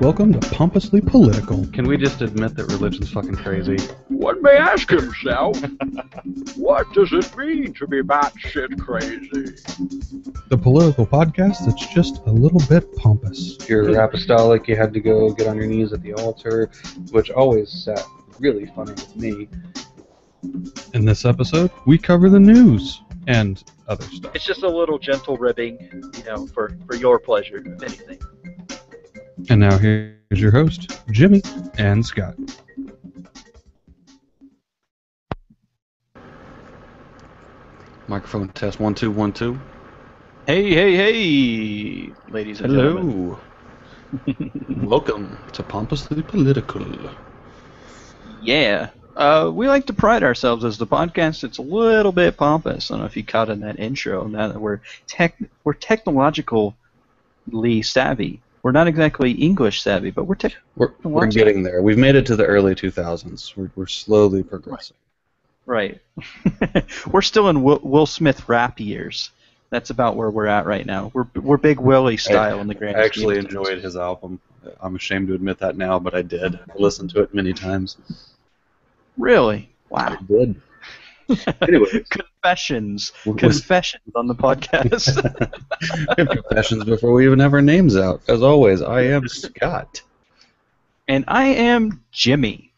Welcome to Pompously Political. Can we just admit that religion's fucking crazy? One may ask himself, what does it mean to be batshit crazy? The political podcast that's just a little bit pompous. If you're apostolic, you had to go get on your knees at the altar, which always sat really funny with me. In this episode, we cover the news and other stuff. It's just a little gentle ribbing, for your pleasure, if anything. And now here's your host, Jimmy and Scott. Microphone test 1 2 1 2. Hey, ladies and gentlemen. Welcome to Pompously Political. Yeah. We like to pride ourselves as the podcast that's a little bit pompous. I don't know if you caught in that intro, now that we're technologically savvy. We're not exactly English savvy, but we're getting there. We've made it to the early 2000s. We're slowly progressing. Right. We're still in Will Smith rap years. That's about where we're at right now. We're Big Willie style in the grand scheme. I actually enjoyed his album. I'm ashamed to admit that now, but I did. I listened to it many times. Really? Wow. I did. Anyway, Confessions on the podcast. We have confessions before we even have our names out. As always, I am Scott. And I am Jimmy.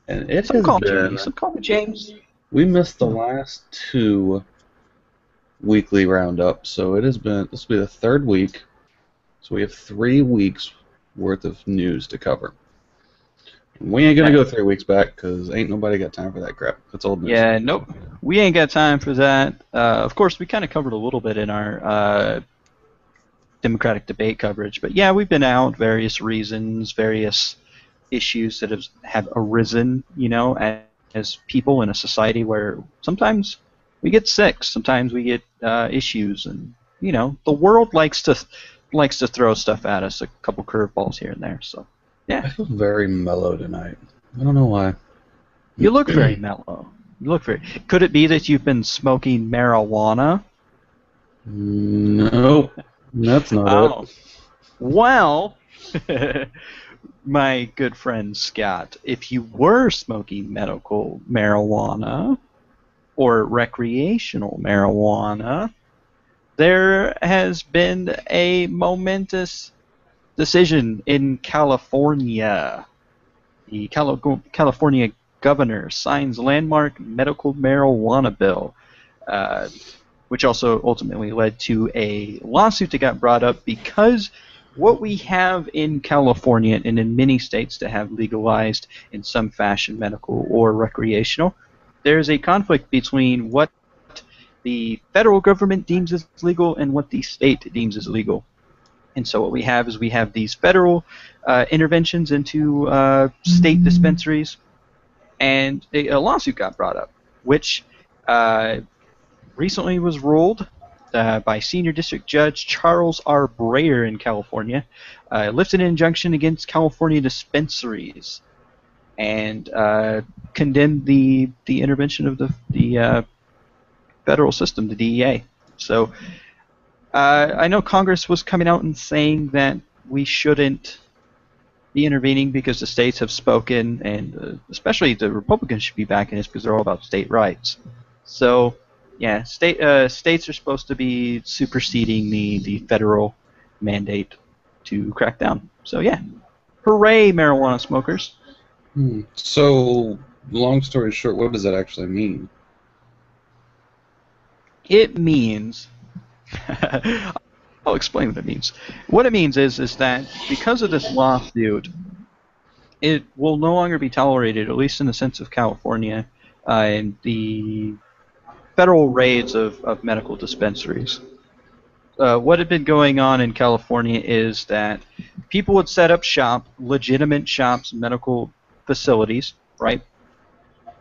And it Some has call been, Jimmy. Some call me James. We missed the last two weekly roundups, so this will be the third week. So we have 3 weeks worth of news to cover. We ain't gonna go 3 weeks back because ain't nobody got time for that crap. That's old news. Yeah, nope. We ain't got time for that. Of course, we kind of covered a little bit in our Democratic debate coverage, but yeah, we've been out, various reasons, various issues that have arisen, as people in a society where sometimes we get sick, sometimes we get issues, and the world likes to throw stuff at us, a couple curveballs here and there. So. Yeah. I feel very mellow tonight. I don't know why. You look very mellow. Could it be that you've been smoking marijuana? No, that's not it. Well, my good friend Scott, if you were smoking medical marijuana or recreational marijuana, there has been a momentous decision in California. The California governor signs landmark medical marijuana bill, which also ultimately led to a lawsuit that got brought up because what we have in California and in many states that have legalized in some fashion medical or recreational, there's a conflict between what the federal government deems as legal and what the state deems as legal. And so what we have is these federal interventions into state dispensaries, and a lawsuit got brought up, which recently was ruled by Senior District Judge Charles R. Breyer in California, lifted an injunction against California dispensaries, and condemned the intervention of the federal system, the DEA. So. I know Congress was coming out and saying that we shouldn't be intervening because the states have spoken, and especially the Republicans should be backing this because they're all about state rights. So, yeah, states are supposed to be superseding the federal mandate to crack down. So, yeah, hooray, marijuana smokers. So, long story short, what does that actually mean? It means... I'll explain what it means. What it means is that because of this lawsuit, it will no longer be tolerated, at least in the sense of California, and the federal raids of medical dispensaries. What had been going on in California is that people would set up legitimate shops, medical facilities, right?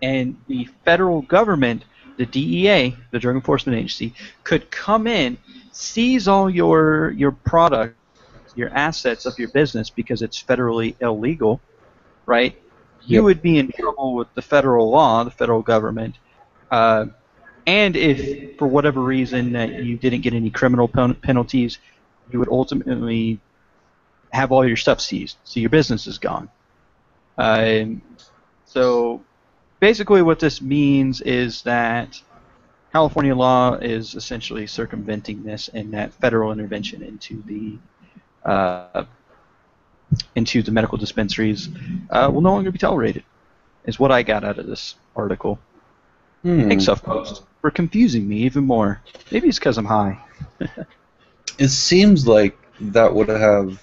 And the federal government, the DEA, the Drug Enforcement Agency, could come in, seize all your product, your assets of your business because it's federally illegal, right? You would be in trouble with the federal law, the federal government, and if for whatever reason that you didn't get any criminal penalties, you would ultimately have all your stuff seized, so your business is gone. So basically what this means is that California law is essentially circumventing this, and that federal intervention into the medical dispensaries will no longer be tolerated, is what I got out of this article. Thanks, HuffPost, for confusing me even more. Maybe it's because I'm high. It seems like that would have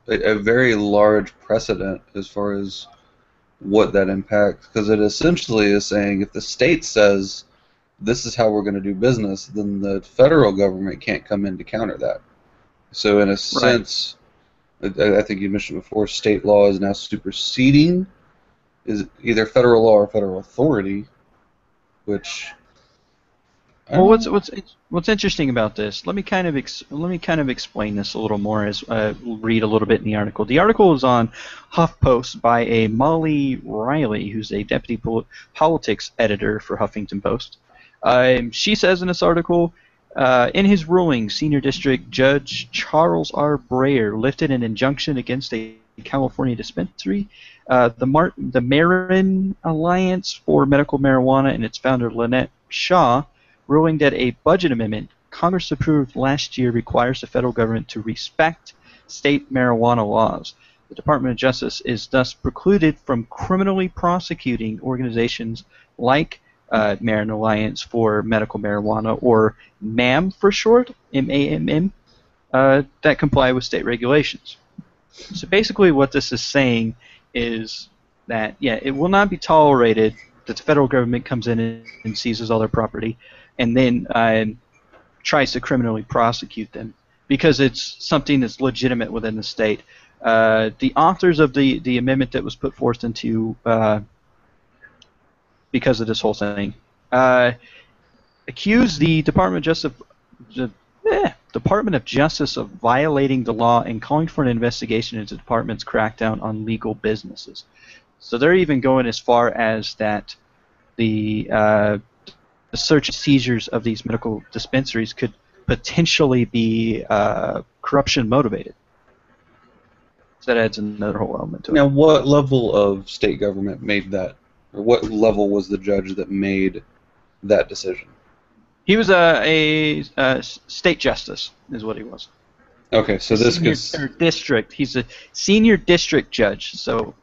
a very large precedent as far as what that impacts, because it essentially is saying if the state says this is how we're going to do business, then the federal government can't come in to counter that. So in a sense, I think you mentioned before, state law is now superseding is either federal law or federal authority, which. Well, what's interesting about this? Let me kind of explain this a little more as read a little bit in the article. The article is on HuffPost by a Molly Riley, who's a deputy politics editor for Huffington Post. She says in this article, in his ruling, Senior District Judge Charles R. Breyer lifted an injunction against a California dispensary. The Marin Alliance for Medical Marijuana and its founder Lynette Shaw, ruling that a budget amendment Congress approved last year requires the federal government to respect state marijuana laws. The Department of Justice is thus precluded from criminally prosecuting organizations like Marin Alliance for Medical Marijuana, or MAM for short, MAMM, that comply with state regulations. So basically what this is saying is that, it will not be tolerated that the federal government comes in and seizes all their property and then tries to criminally prosecute them because it's something that's legitimate within the state. The authors of the amendment that was put forth into because of this whole thing accused the Department of Justice of violating the law and calling for an investigation into the department's crackdown on legal businesses. So they're even going as far as that the search and seizures of these medical dispensaries could potentially be corruption motivated. So that adds another whole element to it. Now, what level of state government made that, or what level was the judge that made that decision? He was a state justice, is what he was. Okay, so this senior district. He's a senior district judge. So,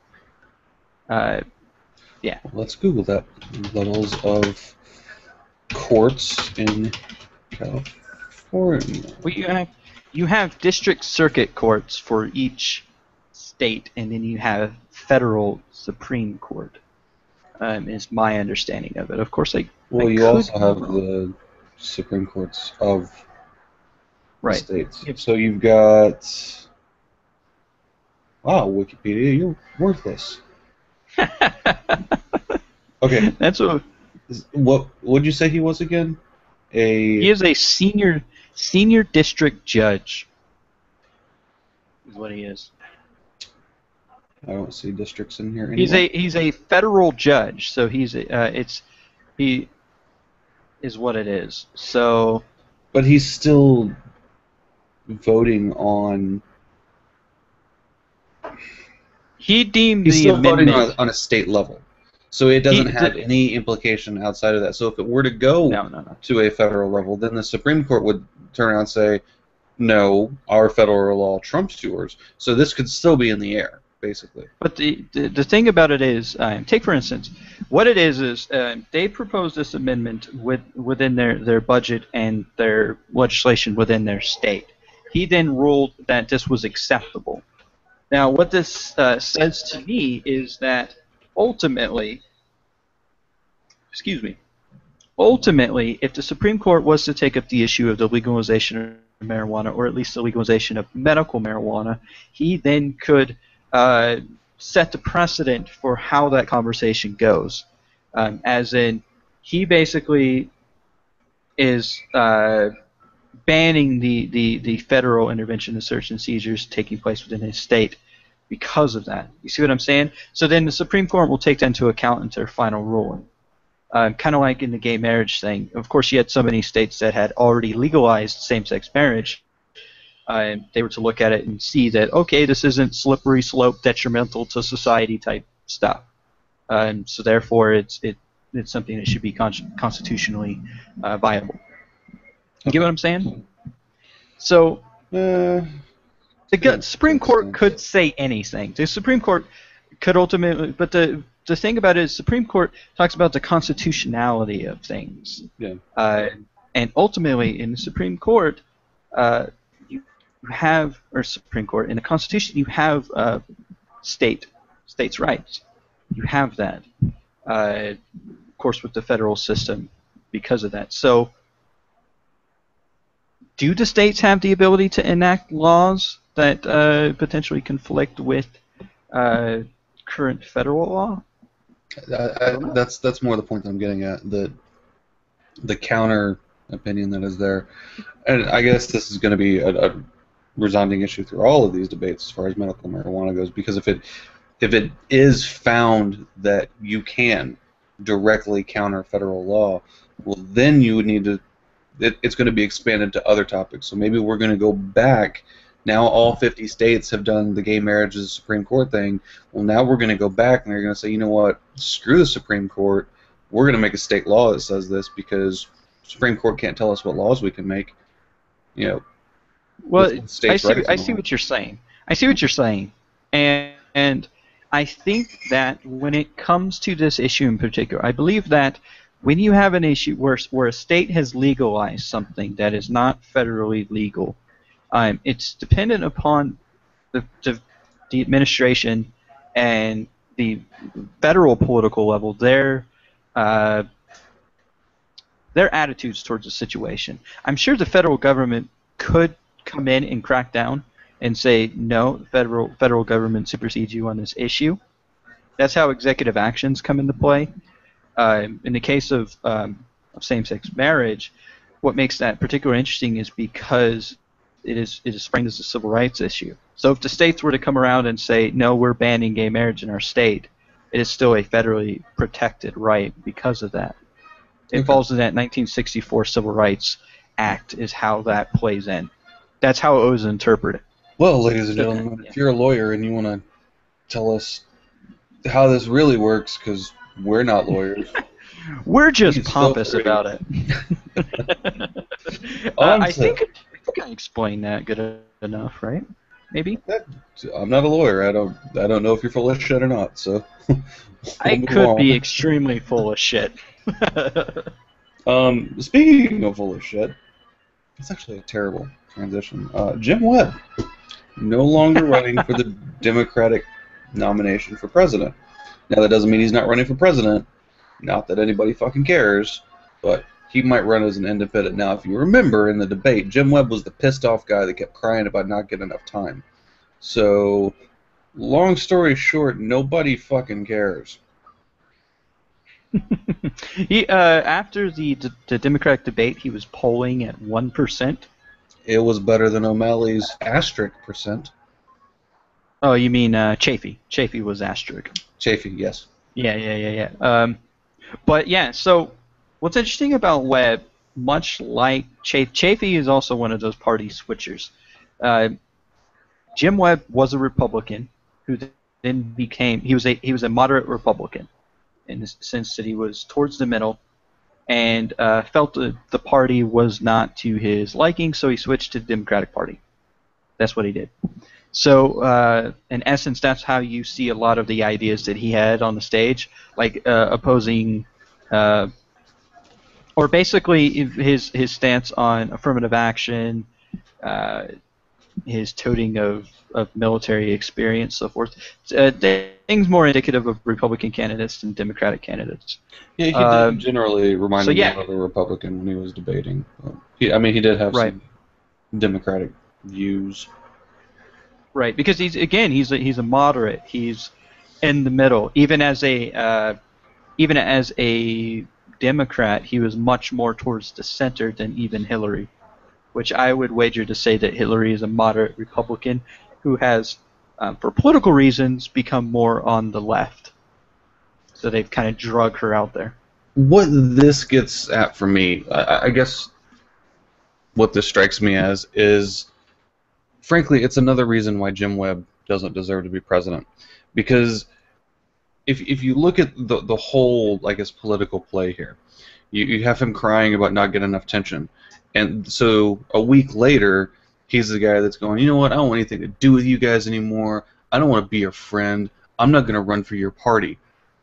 yeah. Let's Google that. Levels of courts in California. Well, you have district circuit courts for each state, and then you have federal Supreme Court. Is my understanding of it. Of course, you also have the Supreme Courts of states. Yep. So you've got. Wow, Wikipedia, you're worthless. Okay. That's what would you say he was again? He is a senior district judge. Is what he is. I don't see districts in here anymore. He's a federal judge, so he is what it is. So, but he's still voting on. He deemed he's the still amendment voting on a state level, so it doesn't have any implication outside of that. So if it were to go to a federal level, then the Supreme Court would turn around and say, "No, our federal law trumps yours." So this could still be in the air. Basically. But the thing about it is, take for instance, what it is they proposed this amendment within their budget and their legislation within their state. He then ruled that this was acceptable. Now, what this says to me is that ultimately, if the Supreme Court was to take up the issue of the legalization of marijuana, or at least the legalization of medical marijuana, he then could set the precedent for how that conversation goes. As in, he basically is banning the federal intervention, the search and seizures taking place within his state because of that. You see what I'm saying? So then the Supreme Court will take that into account into their final ruling. Kind of like in the gay marriage thing. Of course, you had so many states that had already legalized same-sex marriage. they were to look at it and see that, okay, this isn't slippery slope, detrimental to society type stuff. So therefore, it's something that should be constitutionally viable. You get what I'm saying? So the Supreme Court could say anything. The Supreme Court could ultimately, but the thing about it is, Supreme Court talks about the constitutionality of things. Yeah. And ultimately, in the Supreme Court, you have, or Supreme Court, in the Constitution, you have states' rights. You have that, of course, with the federal system because of that. So, do the states have the ability to enact laws that potentially conflict with current federal law? That's more the point that I'm getting at. The counter opinion that is there, and I guess this is going to be a resounding issue through all of these debates as far as medical marijuana goes, because if it is found that you can directly counter federal law, well, then you would need to. It's going to be expanded to other topics. So maybe we're going to go back. Now all 50 states have done the gay marriage as a Supreme Court thing. Well, now we're going to go back and they're going to say, you know what? Screw the Supreme Court. We're going to make a state law that says this because the Supreme Court can't tell us what laws we can make. You know. Well, I see what you're saying. I see what you're saying, and I think that when it comes to this issue in particular, I believe that when you have an issue where a state has legalized something that is not federally legal, it's dependent upon the administration and the federal political level, their attitudes towards the situation. I'm sure the federal government could come in and crack down and say, no, the federal government supersedes you on this issue. That's how executive actions come into play. In the case of same-sex marriage, what makes that particularly interesting is because it is framed as a civil rights issue. So if the states were to come around and say, no, we're banning gay marriage in our state, it is still a federally protected right because of that. It falls in that 1964 Civil Rights Act is how that plays in. That's how it was interpreted. Well, ladies and gentlemen, if you're a lawyer and you want to tell us how this really works, because we're not lawyers. We're just pompous about it. I think I explained that good enough, right? Maybe. I'm not a lawyer. I don't know if you're full of shit or not. So. I could be extremely full of shit. Speaking of full of shit, it's actually a terrible transition. Jim Webb, no longer running for the Democratic nomination for president. Now that doesn't mean he's not running for president. Not that anybody fucking cares, but he might run as an independent. Now, if you remember in the debate, Jim Webb was the pissed off guy that kept crying about not getting enough time. So, long story short, nobody fucking cares. He after the Democratic debate, he was polling at 1%. It was better than O'Malley's asterisk percent. Oh, you mean Chafee? Chafee was asterisk. Chafee, yes. Yeah. But yeah, so what's interesting about Webb, much like Chafee is also one of those party switchers. Jim Webb was a Republican who then became he was a moderate Republican in the sense that he was towards the middle and felt that the party was not to his liking, so he switched to the Democratic Party. That's what he did. So, in essence, that's how you see a lot of the ideas that he had on the stage, like opposing, or basically his stance on affirmative action, his toting of military experience, so forth. Things more indicative of Republican candidates than Democratic candidates. Yeah, he did generally remind me of a Republican when he was debating. He did have some Democratic views. Right, because he's a moderate. He's in the middle. Even as a Democrat, he was much more towards the center than even Hillary, which I would wager to say that Hillary is a moderate Republican who has, for political reasons, become more on the left. So they've kind of drug her out there. What this gets at for me, I guess what this strikes me as is frankly, it's another reason why Jim Webb doesn't deserve to be president, because if you look at the whole, I guess, political play here, you have him crying about not getting enough attention, and so a week later, he's the guy that's going, you know what, I don't want anything to do with you guys anymore. I don't want to be your friend. I'm not going to run for your party.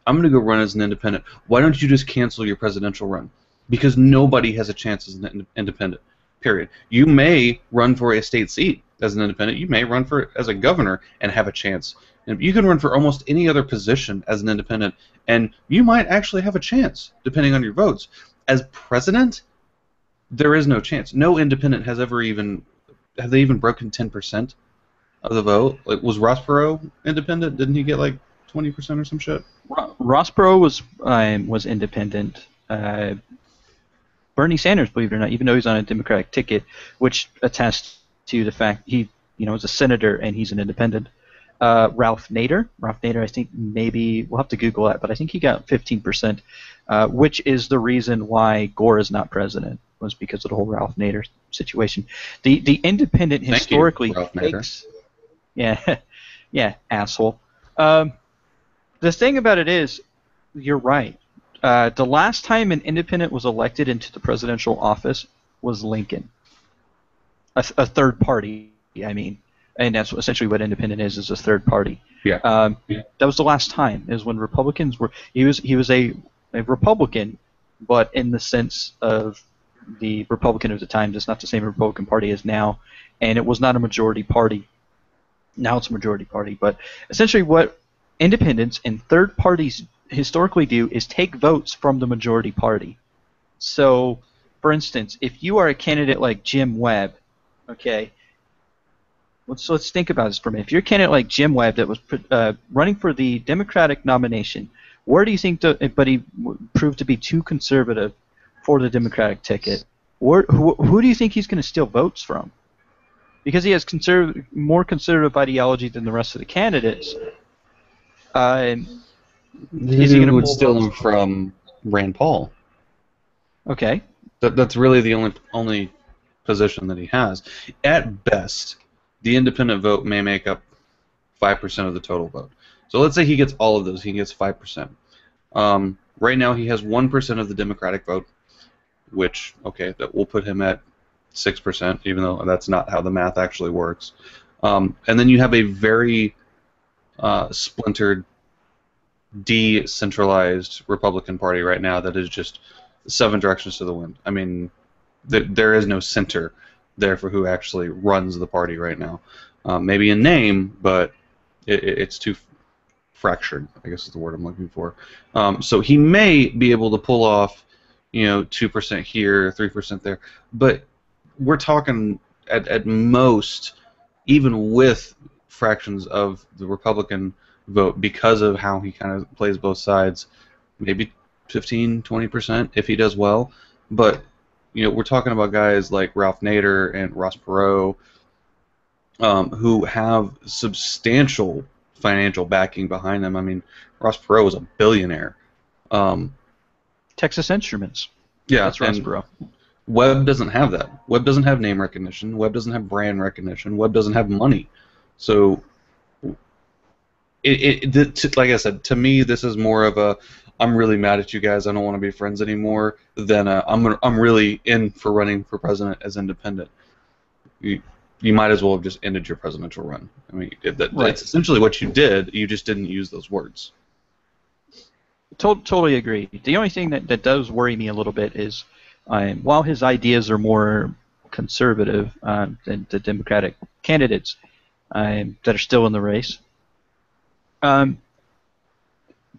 I'm going to go run as an independent. Why don't you just cancel your presidential run? Because nobody has a chance as an independent, period. You may run for a state seat as an independent. You may run for as a governor and have a chance. And you can run for almost any other position as an independent, and you might actually have a chance, depending on your votes. As president, there is no chance. No independent has ever even, have they even broken 10% of the vote? Like, was Ross Perot independent? Didn't he get like 20% or some shit? Ross Perot was independent. Bernie Sanders, believe it or not, even though he's on a Democratic ticket, which attests to the fact he, is a senator and he's an independent. Ralph Nader, I think maybe we'll have to Google that, but I think he got 15%, which is the reason why Gore is not president, was because of the whole Ralph Nader situation. The independent historically takes, yeah, asshole. The thing about it is, you're right. The last time an independent was elected into the presidential office was Lincoln. A third party, I mean. And that's essentially what independent is a third party. Yeah. That was the last time, is when Republicans were. He was a Republican, but in the sense of the Republican of the time, it's not the same Republican Party as now, and it was not a majority party. Now it's a majority party, but essentially what independents and third parties historically do is take votes from the majority party. So, for instance, if you are a candidate like Jim Webb, okay. Let's think about this for a minute. If you're a candidate like Jim Webb that was running for the Democratic nomination, where do you think but he proved to be too conservative for the Democratic ticket? Who do you think he's going to steal votes from? Because he has more conservative ideology than the rest of the candidates. Is he going to steal them from Rand Paul? Okay. That's really the only position that he has. At best, the independent vote may make up 5% of the total vote. So let's say he gets all of those. He gets 5%. Right now he has 1% of the Democratic vote, which, okay, that will put him at 6%, even though that's not how the math actually works. And then you have a very splintered, decentralized Republican Party right now that is just 7 directions to the wind. I mean, there is no center there for who actually runs the party right now. Maybe in name, but it's too fractured, I guess is the word I'm looking for. So he may be able to pull off, 2% here, 3% there, but we're talking at most, even with fractions of the Republican vote, because of how he kind of plays both sides, maybe 15, 20% if he does well. But we're talking about guys like Ralph Nader and Ross Perot, who have substantial financial backing behind them. I mean, Ross Perot was a billionaire. Texas Instruments. Yeah, that's Ross Perot. Webb doesn't have that. Webb doesn't have name recognition. Webb doesn't have brand recognition. Webb doesn't have money. So, like I said, to me, this is more of a I'm really mad at you guys. I don't want to be friends anymore. Then I'm really in for running for president as independent. You might as well have just ended your presidential run. I mean, that's essentially what you did. You just didn't use those words. Totally agree. The only thing that does worry me a little bit is, while his ideas are more conservative than the Democratic candidates that are still in the race,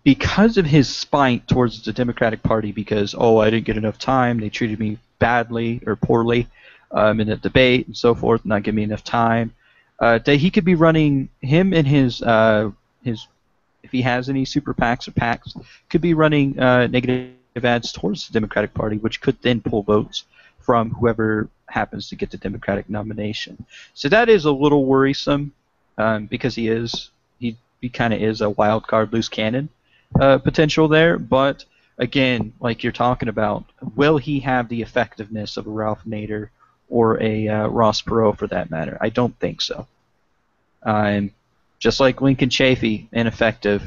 because of his spite towards the Democratic Party, because, I didn't get enough time, they treated me badly or poorly in the debate and so forth, not giving me enough time, that he could be running, him and his, if he has any super PACs or PACs, could be running negative ads towards the Democratic Party, which could then pull votes from whoever happens to get the Democratic nomination. So that is a little worrisome, because he kind of is a wild card, loose cannon potential there. But again, like you're talking about, will he have the effectiveness of a Ralph Nader or a Ross Perot for that matter. I don't think so. Just like Lincoln Chafee, ineffective.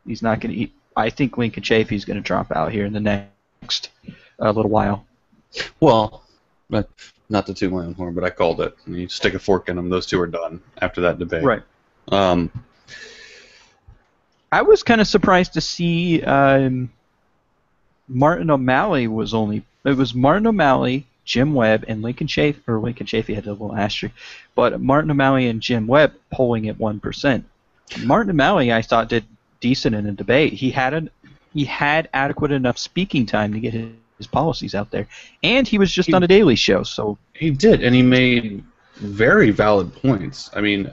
He's not going to. I think Lincoln Chafee is going to drop out here in the next little while. Well, not to toot my own horn, but I called it. You stick a fork in them; those two are done after that debate. Right. I was kind of surprised to see Martin O'Malley was only. It was Martin O'Malley, Jim Webb, and Lincoln Chafee. Or Lincoln Chafee had a little asterisk, but Martin O'Malley and Jim Webb polling at 1%. Martin O'Malley, I thought, did decent in a debate. He had adequate enough speaking time to get his policies out there, and he was just on a daily show. So he did, and he made very valid points. I mean,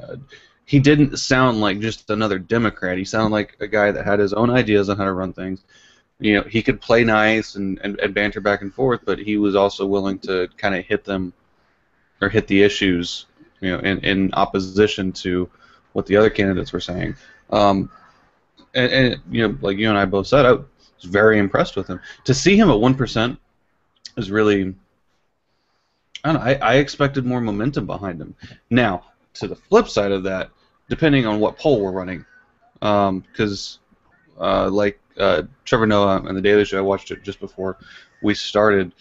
he didn't sound like just another Democrat. He sounded like a guy that had his own ideas on how to run things. You know, he could play nice and banter back and forth, but he was also willing to kind of hit the issues, you know, in opposition to what the other candidates were saying. And you know, like you and I both said, I was very impressed with him. To see him at 1% is really, I don't know, I expected more momentum behind him. Now, to the flip side of that, depending on what poll we're running, because like Trevor Noah and The Daily Show, I watched it just before we started,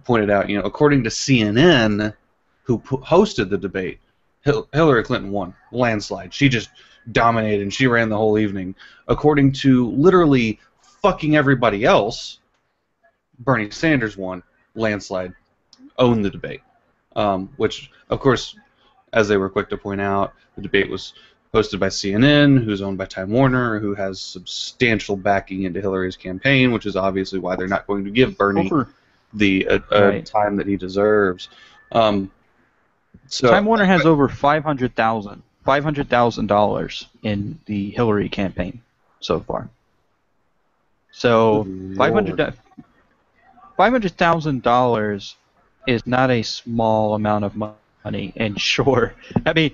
pointed out, you know, according to CNN, who hosted the debate, Hillary Clinton won, landslide. She just dominated, and she ran the whole evening. According to literally fucking everybody else, Bernie Sanders won, landslide, owned the debate. Which, of course, as they were quick to point out, the debate was hosted by CNN, who's owned by Time Warner, who has substantial backing into Hillary's campaign, which is obviously why they're not going to give Bernie the time that he deserves. So Time Warner has over $500,000 in the Hillary campaign so far. So $500,000 is not a small amount of money. And sure, I mean,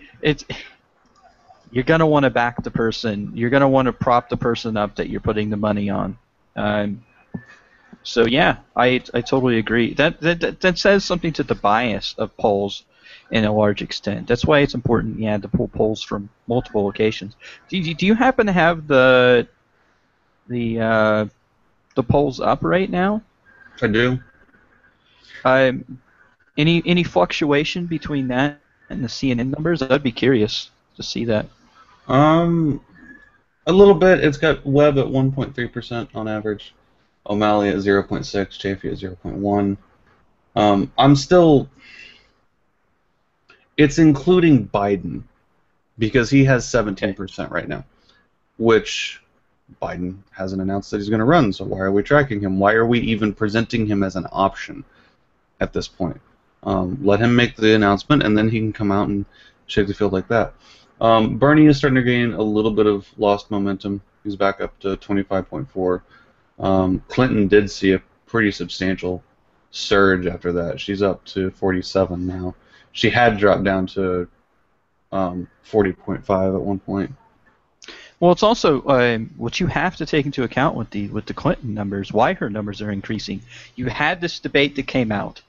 you're gonna want to back the person. You're gonna want to prop the person up that you're putting the money on. So yeah, I totally agree. That says something to the bias of polls in a large extent. That's why it's important, to pull polls from multiple locations. Do you happen to have the polls up right now? I do. Any fluctuation between that and the CNN numbers? I'd be curious to see that. A little bit. It's got Webb at 1.3% on average, O'Malley at 0.6, Chafee at 0.1. I'm still. It's including Biden, because he has 17% right now, which Biden hasn't announced that he's going to run, so why are we tracking him? Why are we even presenting him as an option at this point? Let him make the announcement, and then he can come out and shake the field like that. Bernie is starting to gain a little bit of lost momentum. He's back up to 25.4. Clinton did see a pretty substantial surge after that. She's up to 47 now. She had dropped down to 40.5 at one point. Well, it's also what you have to take into account with the Clinton numbers, why her numbers are increasing. You had this debate that came out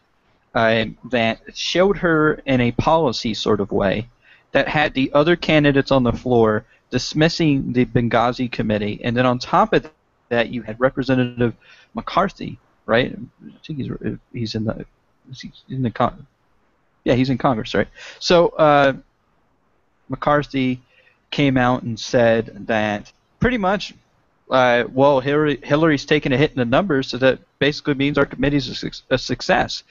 that showed her in a policy sort of way that had the other candidates on the floor dismissing the Benghazi committee, and then on top of that, you had Representative McCarthy, right? I think he's in the he's in Congress, right? So McCarthy came out and said that pretty much, well, Hillary's taken a hit in the numbers, so that basically means our committee's a success,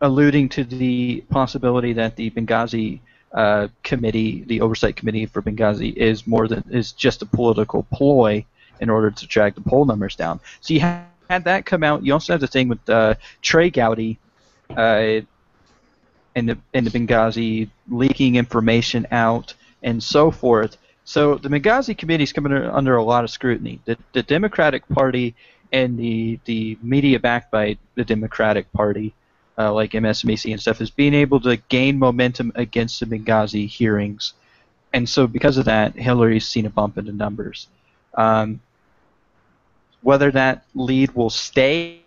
alluding to the possibility that the Benghazi committee, the oversight committee for Benghazi, is just a political ploy in order to drag the poll numbers down. So you had that come out. You also have the thing with Trey Gowdy and the Benghazi leaking information out and so forth. So the Benghazi committee is coming under a lot of scrutiny. The Democratic Party and the media backed by the Democratic Party, like MSNBC and stuff, is being able to gain momentum against the Benghazi hearings. And so because of that, Hillary's seen a bump in the numbers. Whether that lead will stay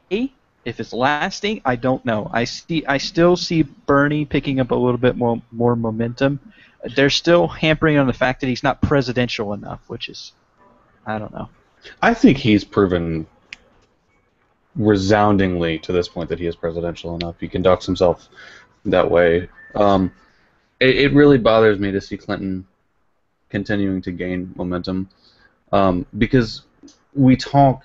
If it's lasting, I don't know. I still see Bernie picking up a little bit more momentum. They're still hampering on the fact that he's not presidential enough, which is, I don't know. I think he's proven resoundingly to this point that he is presidential enough. He conducts himself that way. It really bothers me to see Clinton continuing to gain momentum, because we talk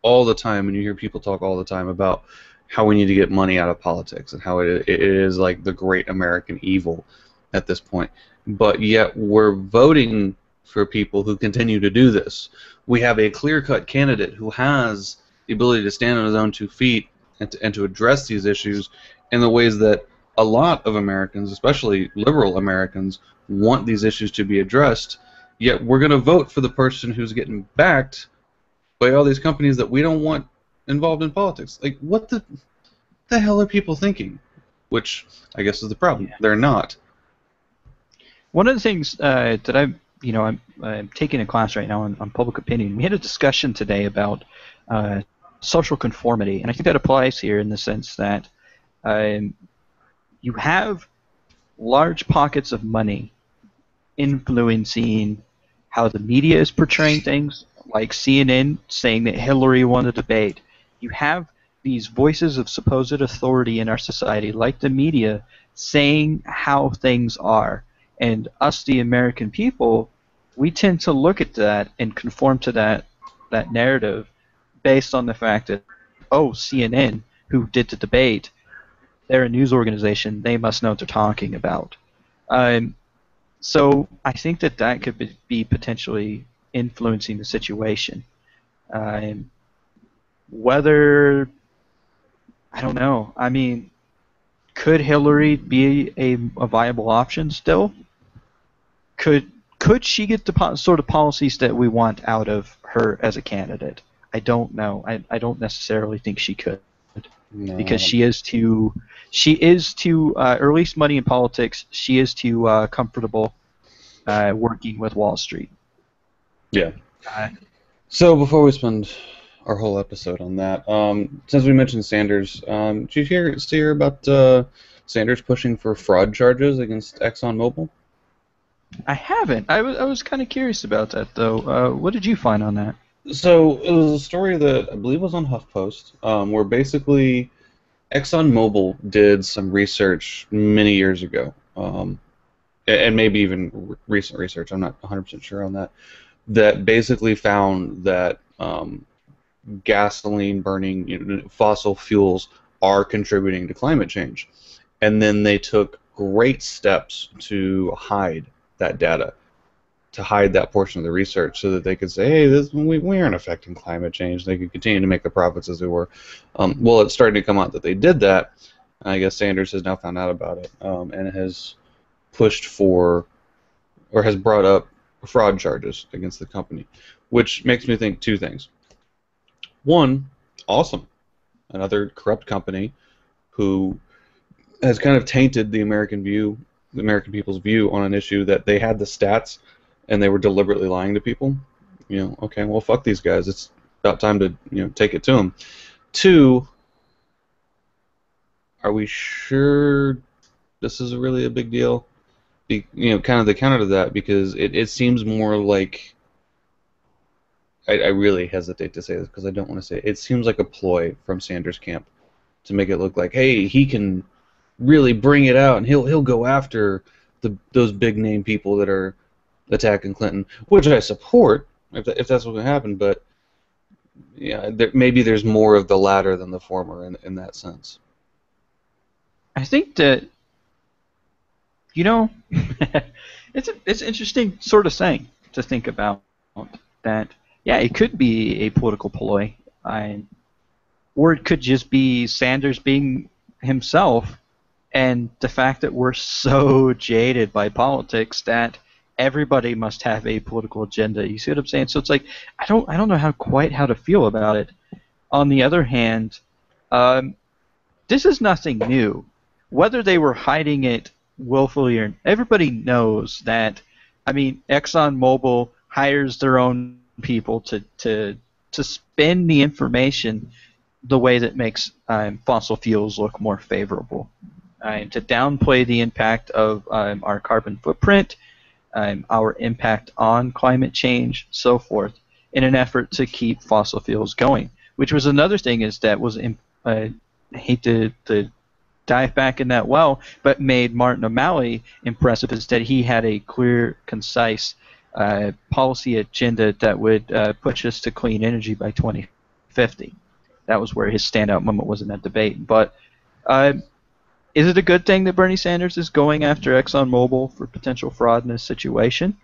all the time, and you hear people talk all the time about how we need to get money out of politics and how it is like the great American evil at this point. But yet we're voting for people who continue to do this. We have a clear-cut candidate who has the ability to stand on his own 2 feet and to address these issues in the ways that a lot of Americans, especially liberal Americans, want these issues to be addressed. Yet we're going to vote for the person who's getting backed by all these companies that we don't want involved in politics. Like, what the hell are people thinking? Which I guess is the problem. Yeah. They're not. One of the things that I'm taking a class right now on public opinion. We had a discussion today about social conformity, and I think that applies here in the sense that you have large pockets of money influencing how the media is portraying things, like CNN saying that Hillary won the debate. You have these voices of supposed authority in our society, like the media, saying how things are. And us, the American people, we tend to look at that and conform to that narrative based on the fact that, oh, CNN, who did the debate, they're a news organization, they must know what they're talking about. So I think that could be potentially influencing the situation. Whether, I don't know. I mean, could Hillary be a viable option still? Could she get the sort of policies that we want out of her as a candidate? I don't know. I don't necessarily think she could. No. Because she is too, or at least money in politics, she is too comfortable working with Wall Street. Yeah. So before we spend our whole episode on that, since we mentioned Sanders, did you hear about Sanders pushing for fraud charges against ExxonMobil? I haven't. I was kind of curious about that, though. What did you find on that? So it was a story that I believe was on HuffPost, where basically ExxonMobil did some research many years ago, and maybe even recent research, I'm not 100% sure on that, that basically found that gasoline burning, fossil fuels are contributing to climate change. And then they took great steps to hide that data, to hide that portion of the research so that they could say, hey, we aren't affecting climate change. They could continue to make the profits as they were. Well, it's starting to come out that they did that. I guess Sanders has now found out about it and has pushed for, or has brought up fraud charges against the company, which makes me think 2 things. One, awesome. Another corrupt company who has kind of tainted the American people's view on an issue that they had the stats and they were deliberately lying to people. Okay, well, fuck these guys. It's about time to, take it to them. 2, are we sure this is really a big deal? Kind of the counter to that, because it seems more like, I really hesitate to say this because I don't want to say it. It seems like a ploy from Sanders' camp to make it look like, hey, he can really bring it out and he'll go after those big name people that are attacking Clinton, which I support if that's what's going to happen. But yeah, maybe there's more of the latter than the former in that sense. I think that it's an interesting sort of thing to think about that. Yeah, it could be a political ploy, or it could just be Sanders being himself, and the fact that we're so jaded by politics that everybody must have a political agenda. You see what I'm saying? So it's like I don't know quite how to feel about it. On the other hand, this is nothing new. Whether they were hiding it willfully or everybody knows that. I mean, ExxonMobil hires their own people to spin the information the way that makes fossil fuels look more favorable, to downplay the impact of our carbon footprint, our impact on climate change, so forth, in an effort to keep fossil fuels going. Which was another thing is that was, I hate to dive back in that well, but made Martin O'Malley impressive is that he had a clear, concise policy agenda that would push us to clean energy by 2050. That was where his standout moment was in that debate. But is it a good thing that Bernie Sanders is going after ExxonMobil for potential fraud in this situation?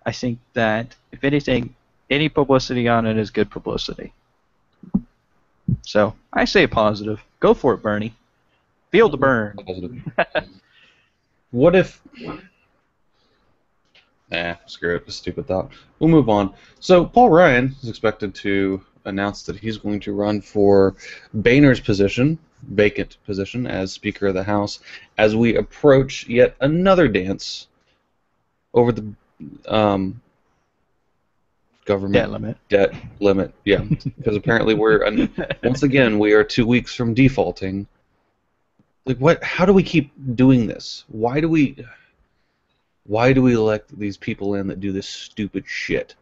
I think that, if anything, any publicity on it is good publicity. So I say positive. Go for it, Bernie. Feel the burn. What if... screw it. Stupid thought. We'll move on. So Paul Ryan is expected to announce that he's going to run for Boehner's position, vacant position, as Speaker of the House, as we approach yet another dance over the government debt limit. Yeah, because apparently we're once again we are 2 weeks from defaulting. Like, what? How do we keep doing this? Why do we elect these people in that do this stupid shit?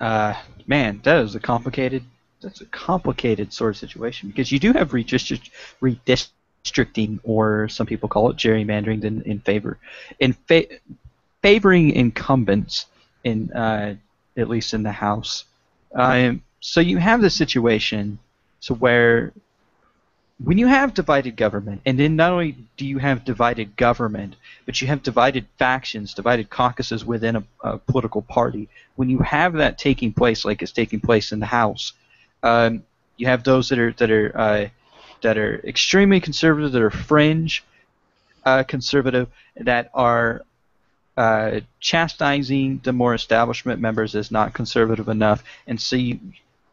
Man, that's a complicated sort of situation, because you do have redistricting, or some people call it gerrymandering, favoring incumbents in at least in the House. So you have the situation where when you have divided government, and then not only do you have divided government, but you have divided factions, divided caucuses within a political party. When you have that taking place, like it's taking place in the House, you have those that are extremely conservative, that are fringe conservative, that are chastising the more establishment members as not conservative enough, and so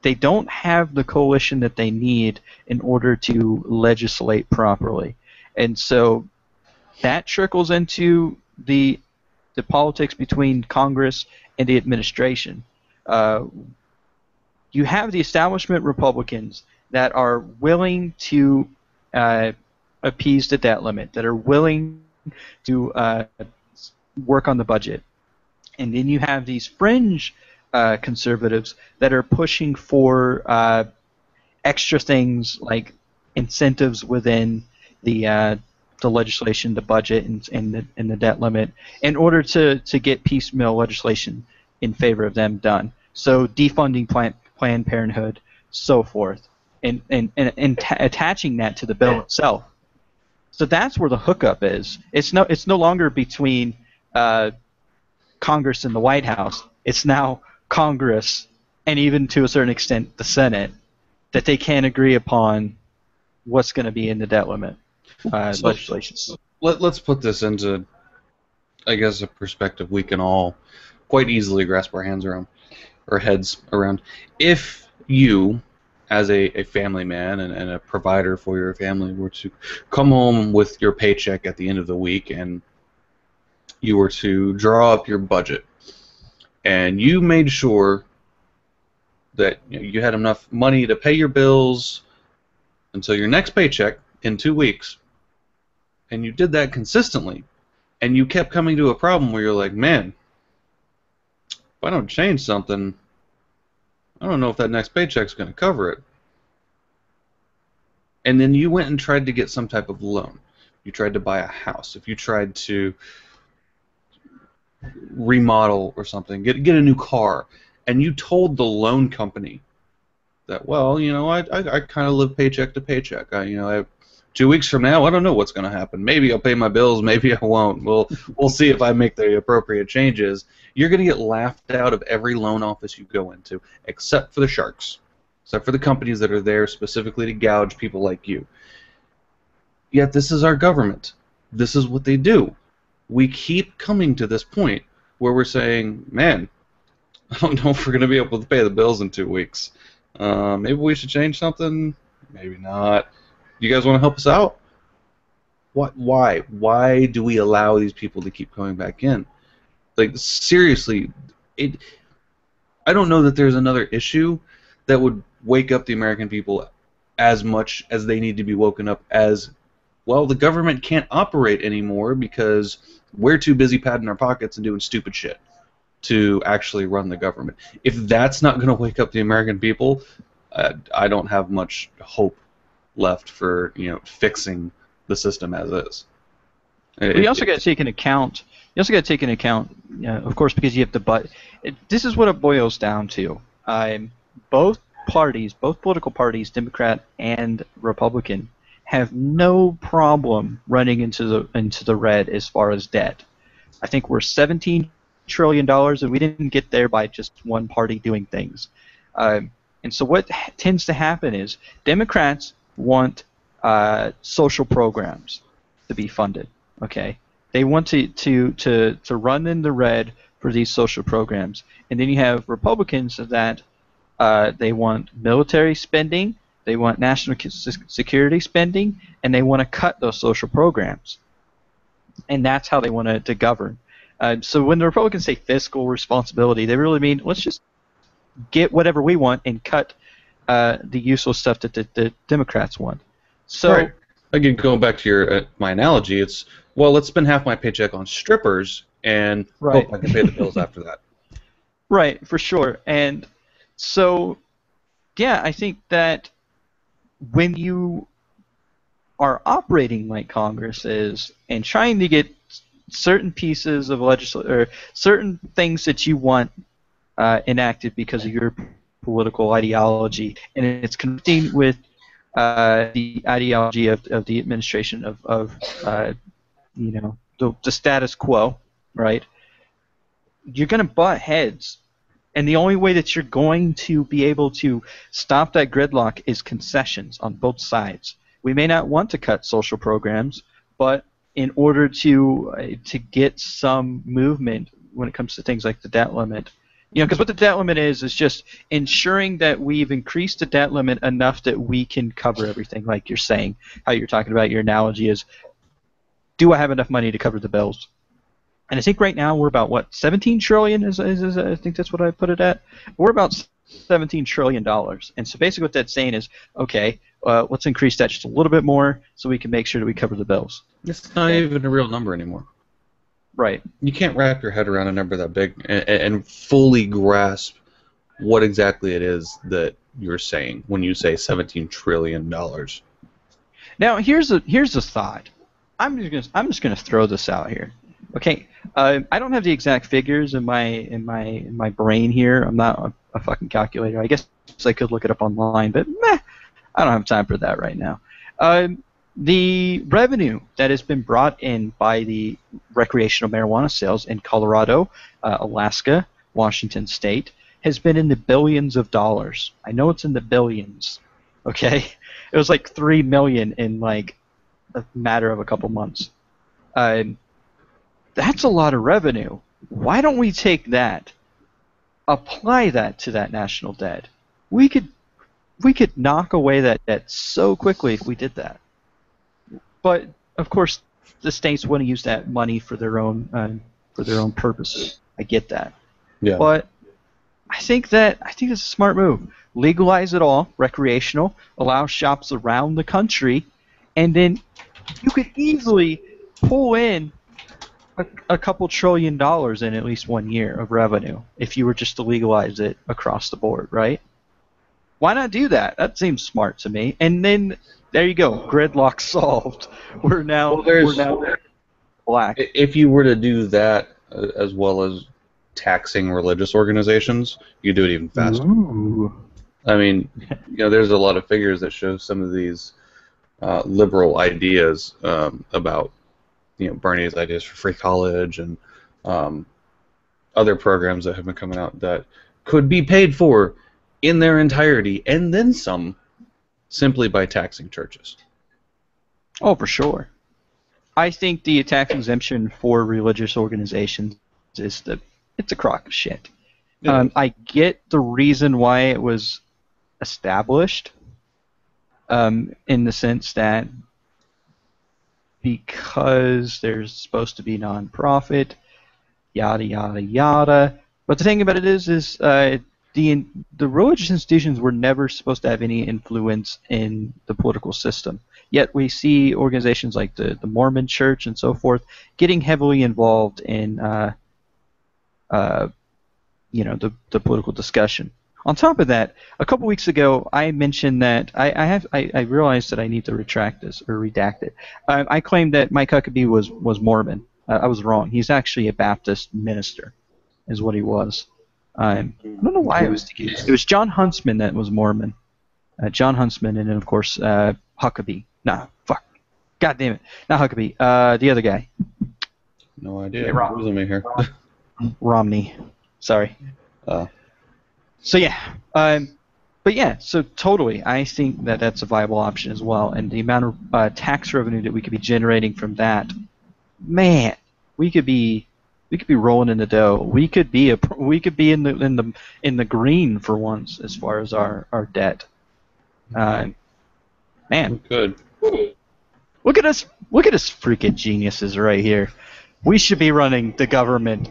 they don't have the coalition that they need in order to legislate properly. And so that trickles into the politics between Congress and the administration. You have the establishment Republicans that are willing to appease the debt limit, that are willing to work on the budget. And then you have these fringe conservatives that are pushing for extra things like incentives within the legislation, the budget, and the debt limit, in order to get piecemeal legislation in favor of them done. So defunding Planned Parenthood, so forth, and attaching that to the bill itself. So that's where the hookup is. It's no longer between Congress and the White House. It's now Congress, and even to a certain extent the Senate, that they can't agree upon what's going to be in the debt limit legislation. Let's put this into, I guess, a perspective we can all quite easily grasp our hands around, or heads around. If you, as a family man and a provider for your family, were to come home with your paycheck at the end of the week, and you were to draw up your budget, and you made sure that you had enough money to pay your bills until your next paycheck in 2 weeks, and you did that consistently, and you kept coming to a problem where you're like, man, if I don't change something, I don't know if that next paycheck's going to cover it. And then you went and tried to get some type of loan. You tried to buy a house. If you tried to remodel or something, get a new car, and you told the loan company that, well, I kind of live paycheck to paycheck. I 2 weeks from now, I don't know what's going to happen. Maybe I'll pay my bills, maybe I won't. We'll see if I make the appropriate changes. You're going to get laughed out of every loan office you go into, except for the sharks, except for the companies that are there specifically to gouge people like you. Yet this is our government. This is what they do. We keep coming to this point where we're saying, man, I don't know if we're going to be able to pay the bills in 2 weeks. Maybe we should change something. Maybe not. You guys want to help us out? What? Why? Why do we allow these people to keep coming back in? Like, seriously, I don't know that there's another issue that would wake up the American people as much as they need to be woken up as, well, the government can't operate anymore because we're too busy padding our pockets and doing stupid shit to actually run the government. If that's not going to wake up the American people, I don't have much hope left for fixing the system as is. Well, you also got to take into account. You also got to take into account, of course, because you have to. This is what it boils down to. Both parties, both political parties, Democrat and Republican, have no problem running into the red as far as debt. I think we're $17 trillion, and we didn't get there by just one party doing things. And so what tends to happen is Democrats want social programs to be funded. Okay, they want to run in the red for these social programs, and then you have Republicans that they want military spending, they want national security spending, and they want to cut those social programs, and that's how they want to govern. So when the Republicans say fiscal responsibility, they really mean let's just get whatever we want and cut the useless stuff that the Democrats want. So. Right. Again, going back to my analogy, it's, well, let's spend half my paycheck on strippers and hope I can pay the bills after that. Right, for sure. And so, yeah, I think that when you are operating like Congress is and trying to get certain pieces of legislation or certain things that you want enacted because of your political ideology, and it's conflicting with the ideology of the administration of the status quo, right? You're going to butt heads, and the only way that you're going to be able to stop that gridlock is concessions on both sides. We may not want to cut social programs, but in order to get some movement when it comes to things like the debt limit. Because what the debt limit is just ensuring that we've increased the debt limit enough that we can cover everything, like you're saying, how you're talking about your analogy is, do I have enough money to cover the bills? And I think right now we're about, what, $17 trillion is I think that's what I put it at? We're about $17 trillion. And so basically what that's saying is, okay, let's increase that just a little bit more so we can make sure that we cover the bills. It's not even a real number anymore. Right. You can't wrap your head around a number that big and fully grasp what exactly it is that you're saying when you say $17 trillion. Now, here's a thought. I'm just gonna throw this out here. Okay, I don't have the exact figures in my brain here. I'm not a fucking calculator. I guess I could look it up online, but I don't have time for that right now. The revenue that has been brought in by the recreational marijuana sales in Colorado, Alaska, Washington State has been in the billions of dollars. I know it's in the billions. Okay, it was like $3 million in like a matter of a couple months. That's a lot of revenue. Why don't we take that, apply that to that national debt? We could knock away that debt so quickly if we did that. But of course, the states want to use that money for their own purposes. I get that. Yeah. But I think it's a smart move. Legalize it all, recreational, allow shops around the country, and then you could easily pull in a couple $1 trillion in at least 1 year of revenue if you were just to legalize it across the board, right? Why not do that? That seems smart to me. And then there you go, gridlock solved. We're now black. If you were to do that as well as taxing religious organizations, you do it even faster. Ooh. I mean, there's a lot of figures that show some of these liberal ideas about, Bernie's ideas for free college and other programs that have been coming out that could be paid for in their entirety and then some simply by taxing churches. Oh, for sure. I think the tax exemption for religious organizations it's a crock of shit. I get the reason why it was established, in the sense that because there's supposed to be nonprofit, yada yada yada. But the thing about it is the the religious institutions were never supposed to have any influence in the political system. Yet we see organizations like the Mormon Church and so forth getting heavily involved in the political discussion. On top of that, a couple weeks ago, I mentioned that I realized that I need to retract this or redact it. I claimed that Mike Huckabee was Mormon. I was wrong. He's actually a Baptist minister, is what he was. I don't know why I was thinking. It was John Huntsman that was Mormon. John Huntsman, and then of course Huckabee. Nah, fuck. God damn it. Not Huckabee. The other guy. No idea. Hey, Who's me here? Romney. Sorry. So yeah, but yeah, so totally, I think that that's a viable option as well, and the amount of tax revenue that we could be generating from that, man, we could be rolling in the dough. We could be in the green for once as far as our debt. Man, Good. look at us freaking geniuses right here. We should be running the government.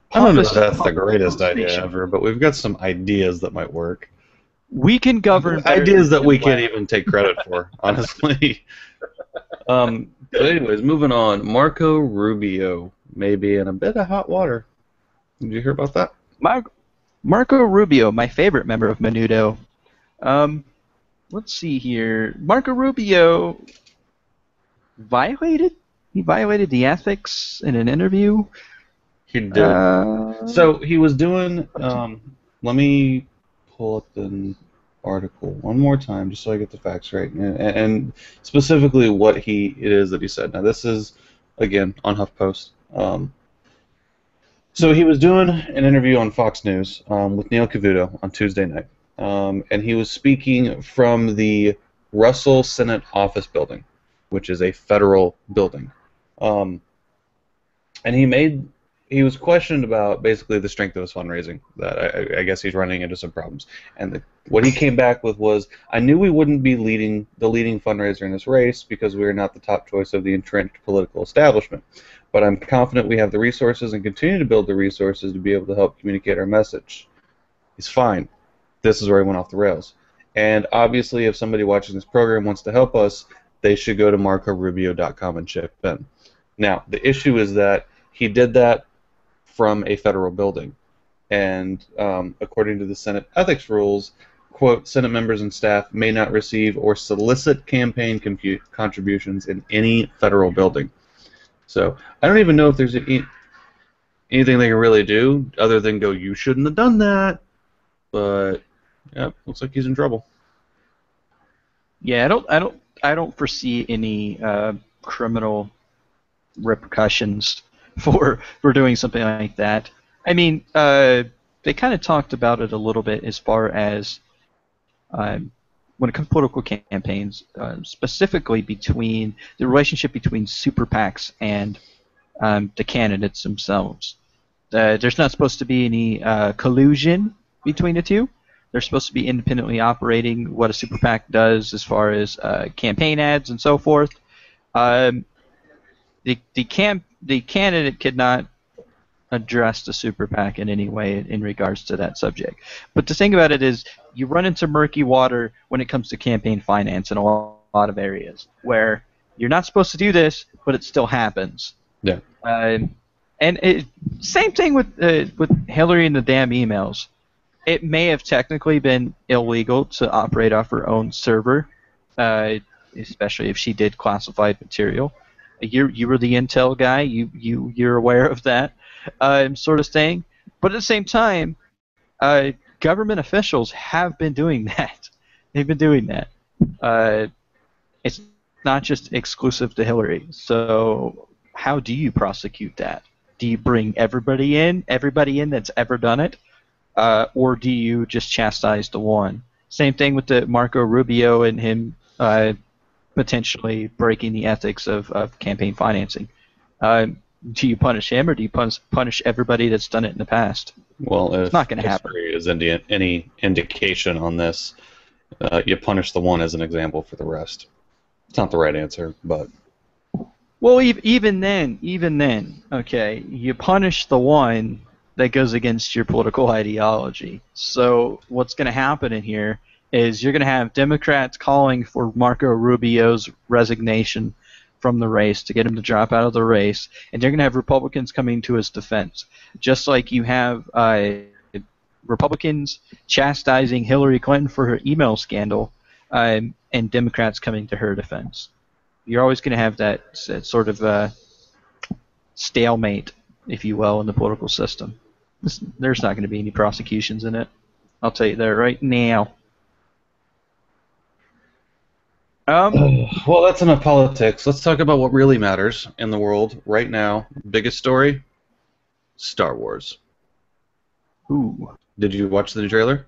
I don't know if that's the greatest idea ever, but we've got some ideas that might work. We can govern ideas that we can't even take credit for, honestly. But anyways, moving on. Marco Rubio may be in a bit of hot water. Did you hear about that? Marco Rubio, my favorite member of Menudo. Let's see here. Marco Rubio violated the ethics in an interview. He did. So he was doing. Let me pull up the article one more time just so I get the facts right, and specifically what it is that he said. Now this is again on HuffPost. So he was doing an interview on Fox News with Neil Cavuto on Tuesday night, and he was speaking from the Russell Senate Office Building, which is a federal building, and he was questioned about basically the strength of his fundraising, that I guess he's running into some problems. And what he came back with was, I knew we wouldn't be the leading fundraiser in this race because we are not the top choice of the entrenched political establishment. But I'm confident we have the resources and continue to build the resources to be able to help communicate our message. He's fine. This is where he went off the rails. And obviously, if somebody watching this program wants to help us, they should go to marcorubio.com and chip in. Now, the issue is that he did that from a federal building, and according to the Senate ethics rules, quote, Senate members and staff may not receive or solicit campaign contributions in any federal building. So I don't even know if there's anything they can really do other than go, you shouldn't have done that, but yeah, looks like he's in trouble. Yeah, I don't foresee any criminal repercussions for doing something like that. I mean, they kind of talked about it a little bit as far as when it comes to political campaigns, specifically between the relationship between super PACs and the candidates themselves. There's not supposed to be any collusion between the two. They're supposed to be independently operating what a super PAC does as far as campaign ads and so forth. The candidate could not address the super PAC in any way in regards to that subject. But the thing about it is, you run into murky water when it comes to campaign finance in a lot of areas where you're not supposed to do this, but it still happens. Yeah. Same thing with Hillary and the damn emails. It may have technically been illegal to operate off her own server, especially if she did classified material. You were the intel guy. You're aware of that sort of thing. But at the same time, government officials have been doing that. They've been doing that. It's not just exclusive to Hillary. So how do you prosecute that? Do you bring everybody in that's ever done it, or do you just chastise the one? Same thing with the Marco Rubio and him. Potentially breaking the ethics of campaign financing. Do you punish him, or do you punish everybody that's done it in the past? Well, if it's not going to happen. Is any indication on this, you punish the one as an example for the rest. It's not the right answer, but... Well, even then, okay, you punish the one, that goes against your political ideology. So what's going to happen in here is you're going to have Democrats calling for Marco Rubio's resignation from the race to get him to drop out of the race, and you're going to have Republicans coming to his defense, just like you have Republicans chastising Hillary Clinton for her email scandal, and Democrats coming to her defense. You're always going to have that sort of stalemate, if you will, in the political system. There's not going to be any prosecutions in it. I'll tell you that right now. Well, that's enough politics. Let's talk about what really matters in the world right now. Biggest story? Star Wars. Ooh. Did you watch the new trailer?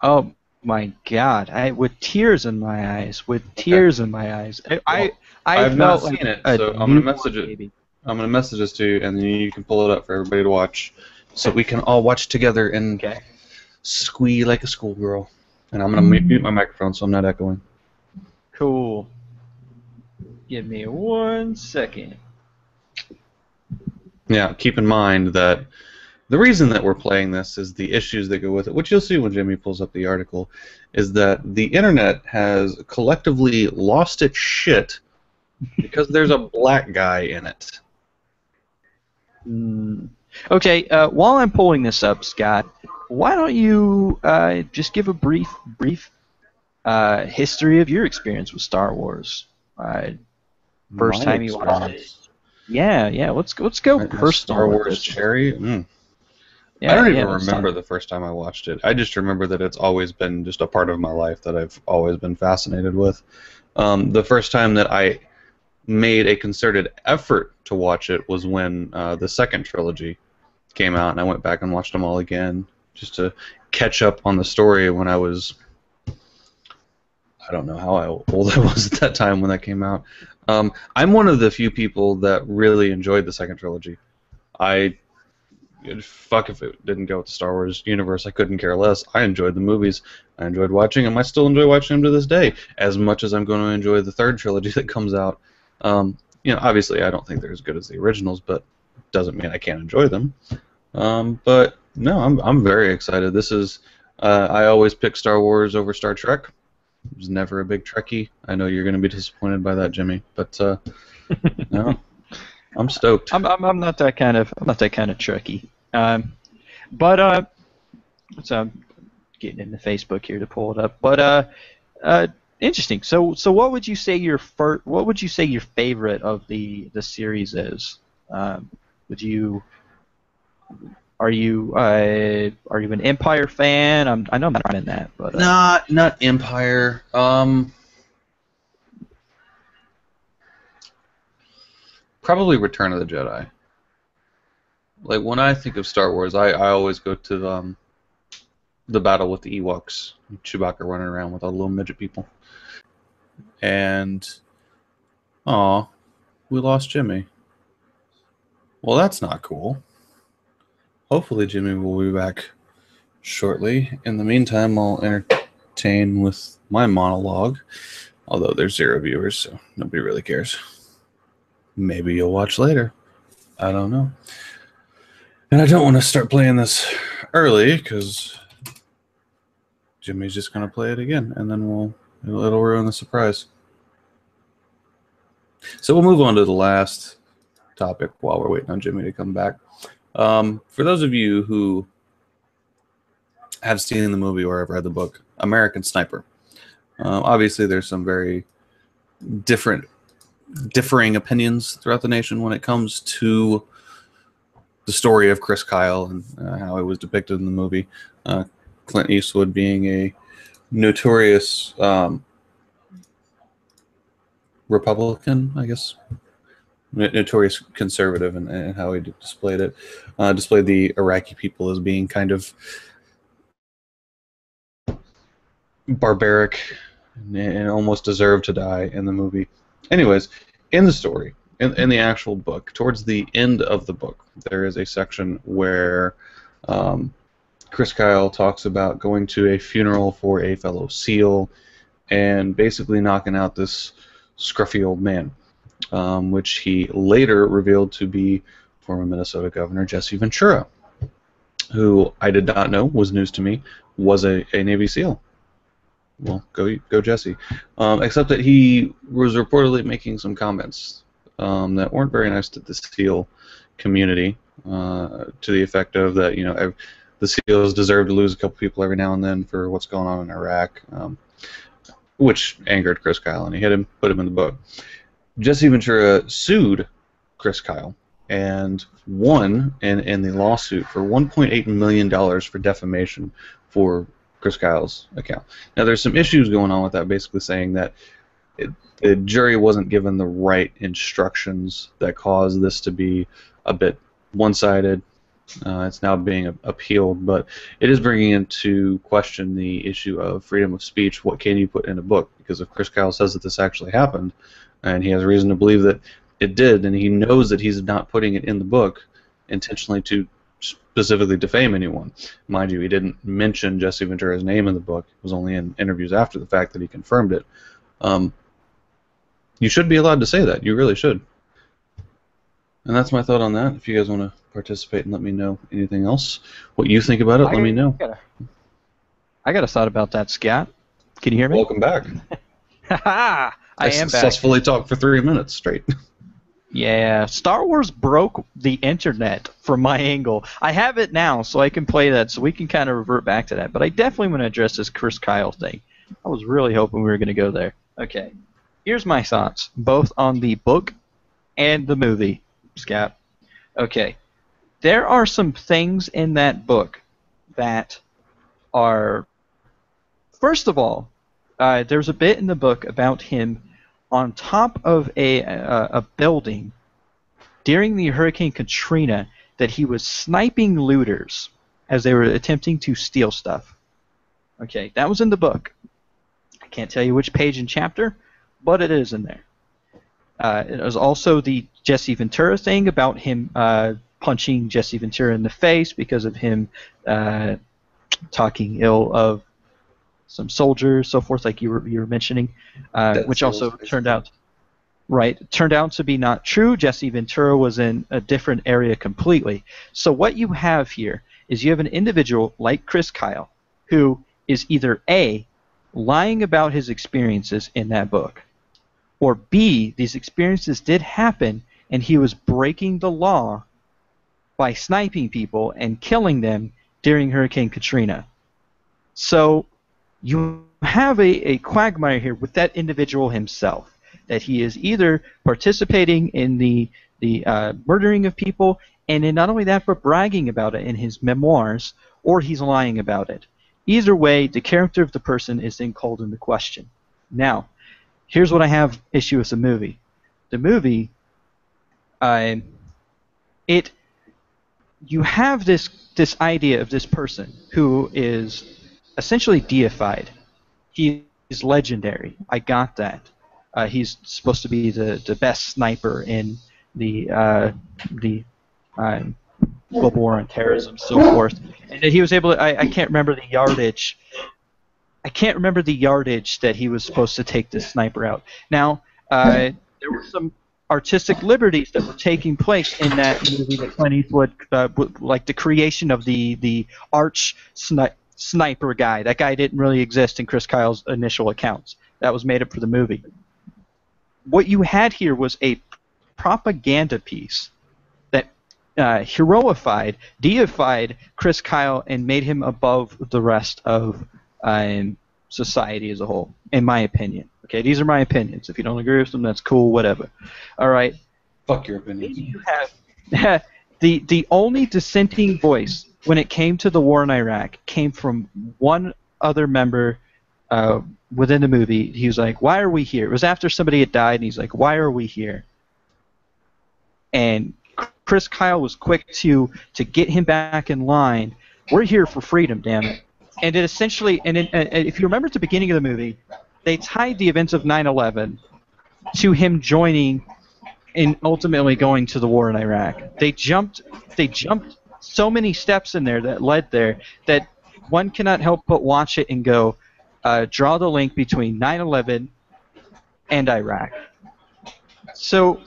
Oh my God! With tears in my eyes. With tears in my eyes. I've not felt seen it, a so I'm gonna newborn message it. baby. I'm gonna message this to you, and then you can pull it up for everybody to watch, so we can all watch together and squee like a schoolgirl. And I'm gonna mute my microphone so I'm not echoing. Cool. Give me 1 second. Yeah, keep in mind that the reason that we're playing this is the issues that go with it, which you'll see when Jimmy pulls up the article, is that the internet has collectively lost its shit because there's a black guy in it. Okay, while I'm pulling this up, Scott, why don't you just give a brief history of your experience with Star Wars? First time you watched it. Yeah. Let's go personal. Star Wars cherry. Yeah, I don't even remember the first time I watched it. I just remember that it's always been just a part of my life that I've always been fascinated with. The first time that I made a concerted effort to watch it was when the second trilogy came out, and I went back and watched them all again just to catch up on the story when I was... I don't know how old I was at that time when that came out. I'm one of the few people that really enjoyed the second trilogy. Fuck if it didn't go with the Star Wars universe, I couldn't care less. I enjoyed the movies. I enjoyed watching them. I still enjoy watching them to this day, as much as I'm going to enjoy the third trilogy that comes out. Obviously I don't think they're as good as the originals, but doesn't mean I can't enjoy them. But no, I'm very excited. This is I always pick Star Wars over Star Trek. I was never a big Trekkie. I know you're going to be disappointed by that, Jimmy, but no, I'm stoked. I'm not that kind of Trekkie. But so I'm getting into Facebook here to pull it up. But interesting. So what would you say your favorite of the series is? Are you an Empire fan? I know I'm not in that, but not Empire. Probably Return of the Jedi. Like when I think of Star Wars, I always go to the battle with the Ewoks, Chewbacca running around with all the little midget people, and we lost Jimmy. Well, that's not cool. Hopefully Jimmy will be back shortly. In the meantime, I'll entertain with my monologue, although there's 0 viewers, so nobody really cares. Maybe you'll watch later. I don't know. And I don't want to start playing this early, because Jimmy's just going to play it again, and then it'll ruin the surprise. So we'll move on to the last topic while we're waiting on Jimmy to come back. For those of you who have seen the movie or have read the book, American Sniper, obviously there's some very differing opinions throughout the nation when it comes to the story of Chris Kyle and how it was depicted in the movie. Clint Eastwood being a notorious Republican, I guess. Notorious conservative and how he displayed it. Displayed the Iraqi people as being kind of barbaric and almost deserved to die in the movie. Anyways, in the story, in the actual book, towards the end of the book, there is a section where Chris Kyle talks about going to a funeral for a fellow SEAL and basically knocking out this scruffy old man. Which he later revealed to be former Minnesota Governor Jesse Ventura, who I did not know, was news to me, was a Navy SEAL. Well, go Jesse. Except that he was reportedly making some comments that weren't very nice to the SEAL community, to the effect of that, the SEALs deserve to lose a couple people every now and then for what's going on in Iraq, which angered Chris Kyle, and he put him in the book. Jesse Ventura sued Chris Kyle and won in the lawsuit for $1.8 million for defamation for Chris Kyle's account. Now, there's some issues going on with that, basically saying that the jury wasn't given the right instructions that caused this to be a bit one-sided. It's now being appealed, but it is bringing into question the issue of freedom of speech. What can you put in a book? Because if Chris Kyle says that this actually happened, and he has reason to believe that it did, and he knows that he's not putting it in the book intentionally to specifically defame anyone. Mind you, he didn't mention Jesse Ventura's name in the book. It was only in interviews after the fact that he confirmed it. You should be allowed to say that. You really should. And that's my thought on that. If you guys want to participate and let me know anything else, what you think about it, let me know. I got a thought about that, Scott. Can you hear me? Welcome back. I am successfully talked for 3 minutes straight. Yeah, Star Wars broke the internet from my angle. I have it now, so I can play that, so we can kind of revert back to that. But I definitely want to address this Chris Kyle thing. I was really hoping we were going to go there. Okay, here's my thoughts, both on the book and the movie, Scott. Okay, there are some things in that book that are... First of all, there's a bit in the book about him on top of a building during the Hurricane Katrina that he was sniping looters as they were attempting to steal stuff. Okay, that was in the book. I can't tell you which page and chapter, but it is in there. It was also the Jesse Ventura thing about him punching Jesse Ventura in the face because of him talking ill of some soldiers, so forth, like you were mentioning, which also turned out to be not true. Jesse Ventura was in a different area completely. So what you have here is you have an individual like Chris Kyle who is either A, lying about his experiences in that book, or B, these experiences did happen and he was breaking the law by sniping people and killing them during Hurricane Katrina. So you have a quagmire here with that individual himself, that he is either participating in the murdering of people, and in not only that, but bragging about it in his memoirs, or he's lying about it. Either way, the character of the person is then called into question. Now, here's what I have issue with the movie. The movie, you have this idea of this person who is essentially deified. He's legendary. I got that. He's supposed to be the best sniper in the global war on terrorism, so forth. And that he was able to. I can't remember the yardage. I can't remember the yardage that he was supposed to take this sniper out. Now, there were some artistic liberties that were taking place in that movie that Clint Eastwood, like the creation of the arch sniper guy. That guy didn't really exist in Chris Kyle's initial accounts. That was made up for the movie. What you had here was a propaganda piece that heroified, deified Chris Kyle and made him above the rest of society as a whole, in my opinion. Okay, these are my opinions. If you don't agree with them, that's cool, whatever. All right. Fuck your opinions. You have the only dissenting voice when it came to the war in Iraq came from one other member within the movie. He was like, "Why are we here?" It was after somebody had died, and he's like, "Why are we here?" And Chris Kyle was quick to get him back in line. We're here for freedom, damn it. And it essentially, and if you remember at the beginning of the movie, they tied the events of 9/11 to him joining and ultimately going to the war in Iraq. They jumped so many steps in there that led there that one cannot help but watch it and go, draw the link between 9/11 and Iraq. So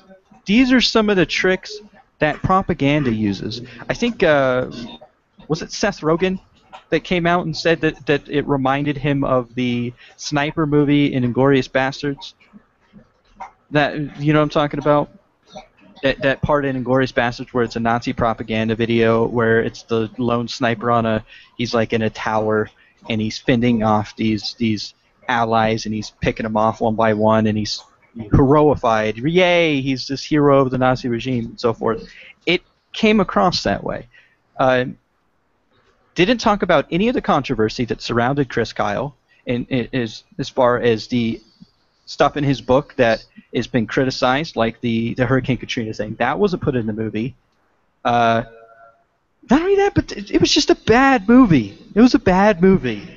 these are some of the tricks that propaganda uses. I think was it Seth Rogen that came out and said that it reminded him of the sniper movie in Inglourious Bastards. That you know what I'm talking about? That part in Inglourious Bastards where it's a Nazi propaganda video where it's the lone sniper he's like in a tower and he's fending off these allies and he's picking them off one by one and he's heroified. Yay, he's this hero of the Nazi regime and so forth. It came across that way. Didn't talk about any of the controversy that surrounded Chris Kyle as far as the stuff in his book that has been criticized, like the Hurricane Katrina thing. That wasn't put in the movie. Not only that, but it was just a bad movie. It was a bad movie.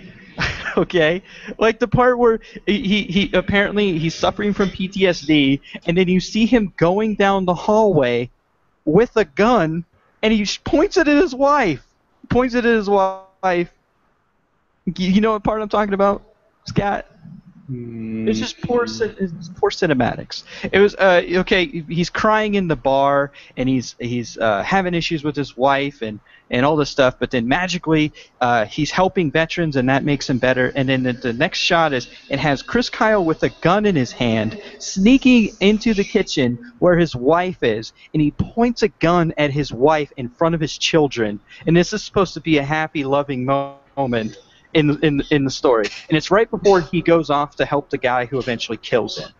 Okay? Like the part where he apparently he's suffering from PTSD, and then you see him going down the hallway with a gun, and he points it at his wife. You know what part I'm talking about, Scott? It's just poor cinematics. It was okay. He's crying in the bar, and he's having issues with his wife and all this stuff. But then magically, he's helping veterans, and that makes him better. And then the next shot is it has Chris Kyle with a gun in his hand, sneaking into the kitchen where his wife is, and he points a gun at his wife in front of his children. And this is supposed to be a happy, loving moment in the story, and it's right before he goes off to help the guy who eventually kills him.